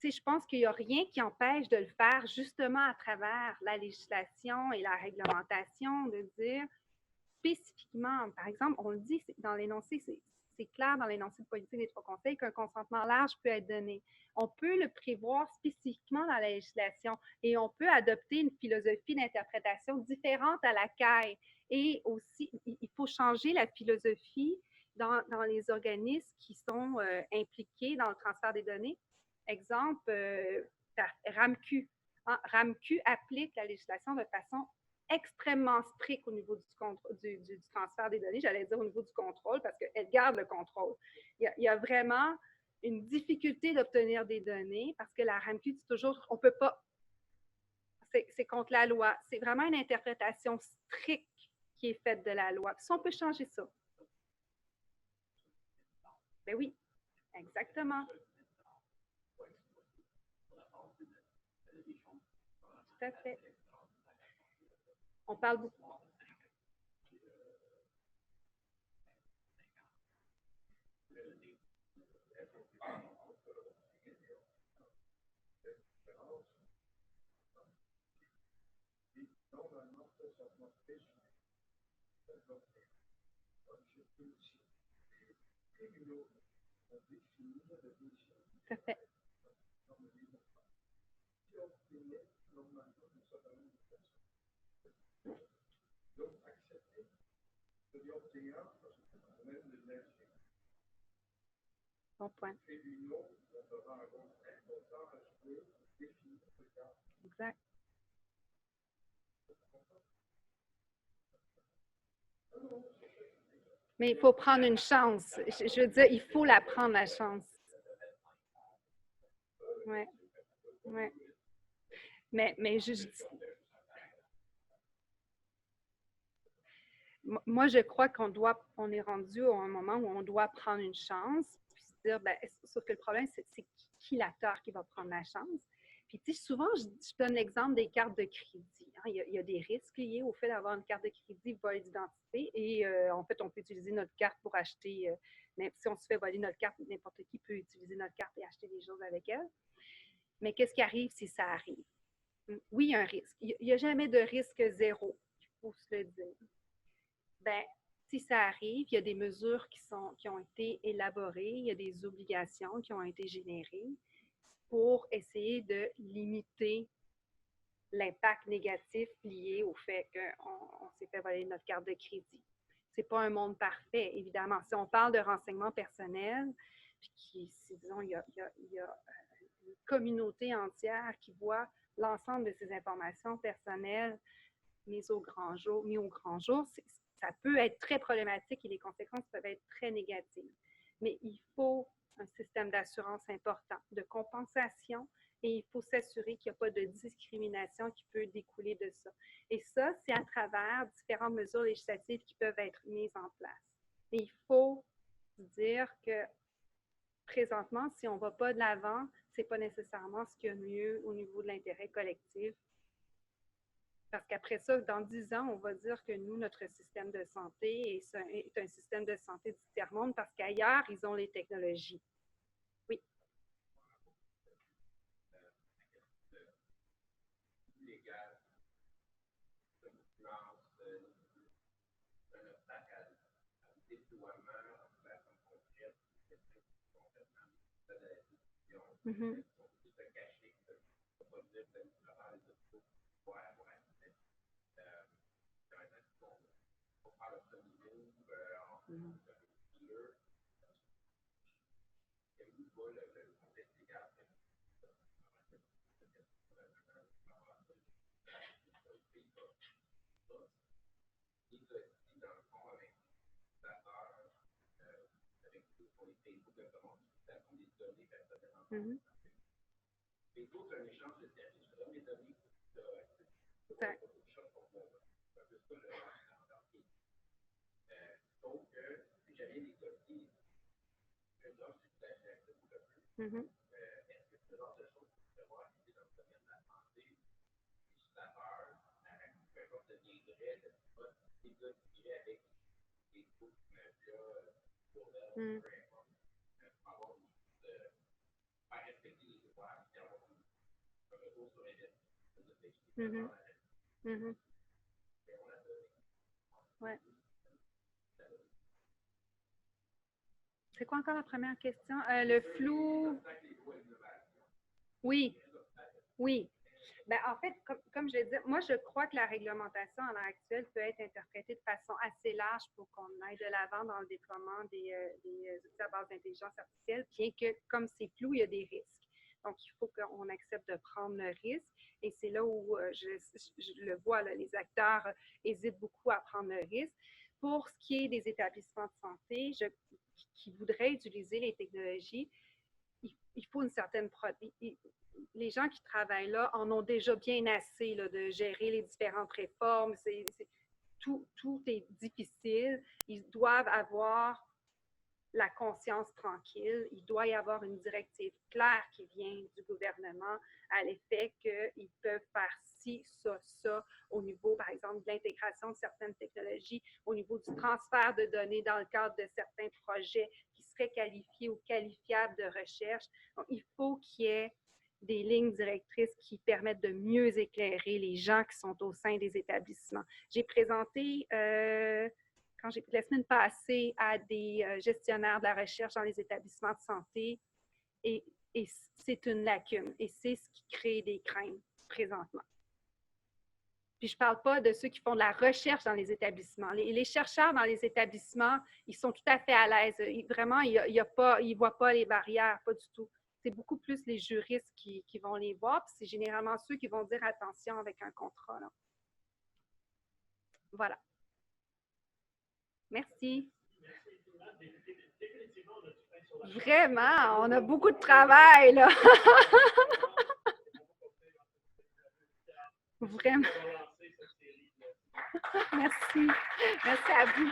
je pense qu'il n'y a rien qui empêche de le faire justement à travers la législation et la réglementation, de dire spécifiquement, par exemple, on le dit dans l'énoncé, c'est clair dans l'énoncé de politique des trois conseils qu'un consentement large peut être donné. On peut le prévoir spécifiquement dans la législation et on peut adopter une philosophie d'interprétation différente à la CAI. Et aussi, il faut changer la philosophie dans les organismes qui sont impliqués dans le transfert des données. Exemple, RAMQ. Hein, RAMQ applique la législation de façon extrêmement stricte au niveau du transfert des données. J'allais dire au niveau du contrôle parce qu'elle garde le contrôle. Il y a vraiment une difficulté d'obtenir des données parce que la RAMQ dit toujours on ne peut pas. C'est contre la loi. C'est vraiment une interprétation stricte qui est faite de la loi. Si on peut changer ça. Ben oui, exactement. Tout à fait. On parle beaucoup. Tout à fait. Bon point. Exact. Mais il faut prendre une chance. Je veux dire, il faut la prendre, la chance. Ouais. Ouais. Mais moi, je crois on est rendu à un moment où on doit prendre une chance, puis se dire, ben, sauf que le problème, c'est qui l'acteur qui va prendre la chance. Puis, tu sais, souvent, je donne l'exemple des cartes de crédit. Hein. Il y a des risques liés au fait d'avoir une carte de crédit vol d'identité et en fait, on peut utiliser notre carte pour acheter Mais si on se fait voler notre carte, n'importe qui peut utiliser notre carte et acheter des choses avec elle. Mais qu'est-ce qui arrive si ça arrive? Oui, il y a un risque. Il n'y a jamais de risque zéro, il faut se le dire. Ben, si ça arrive, il y a des mesures qui ont été élaborées, il y a des obligations qui ont été générées pour essayer de limiter l'impact négatif lié au fait qu'on s'est fait voler notre carte de crédit. Ce n'est pas un monde parfait, évidemment. Si on parle de renseignements personnels, puis disons, il y a une communauté entière qui voit l'ensemble de ces informations personnelles mises au grand jour, ça peut être très problématique et les conséquences peuvent être très négatives. Mais il faut un système d'assurance important, de compensation, et il faut s'assurer qu'il n'y a pas de discrimination qui peut découler de ça. Et ça, c'est à travers différentes mesures législatives qui peuvent être mises en place. Et il faut dire que présentement, si on ne va pas de l'avant, ce n'est pas nécessairement ce qu'il y a de mieux au niveau de l'intérêt collectif. Parce qu'après ça, dans 10 ans, on va dire que nous, notre système de santé est un système de santé du tiers-monde parce qu'ailleurs, ils ont les technologies. Oui. Mm-hmm. Mm-hmm. Mm-hmm. Mm-hmm. Mm-hmm. Mm-hmm. Ouais. C'est quoi encore la première question? Le flou. Oui, oui. Ben, en fait, comme je l'ai dit, moi, je crois que la réglementation à l'heure actuelle peut être interprétée de façon assez large pour qu'on aille de l'avant dans le déploiement des outils à base d'intelligence artificielle, bien que, comme c'est flou, il y a des risques. Donc, il faut qu'on accepte de prendre le risque. Et c'est là où je le vois, là, les acteurs hésitent beaucoup à prendre le risque. Pour ce qui est des établissements de santé qui voudraient utiliser les technologies, il faut une certaine les gens qui travaillent là en ont déjà bien assez là, de gérer les différentes réformes. Tout est difficile. Ils doivent avoir la conscience tranquille. Il doit y avoir une directive claire qui vient du gouvernement à l'effet qu'ils peuvent faire ci, ça, au niveau, par exemple, de l'intégration de certaines technologies, au niveau du transfert de données dans le cadre de certains projets qui seraient qualifiés ou qualifiables de recherche. Donc, il faut qu'il y ait des lignes directrices qui permettent de mieux éclairer les gens qui sont au sein des établissements. J'ai présenté la semaine passée à des gestionnaires de la recherche dans les établissements de santé et c'est une lacune et c'est ce qui crée des craintes présentement. Puis je ne parle pas de ceux qui font de la recherche dans les établissements. Les chercheurs dans les établissements, ils sont tout à fait à l'aise. Vraiment, ils ne voient pas les barrières, pas du tout. C'est beaucoup plus les juristes qui vont les voir, puis c'est généralement ceux qui vont dire attention avec un contrat. Là. Voilà. Merci. Vraiment, on a beaucoup de travail, là. Vraiment. Merci. Merci à vous.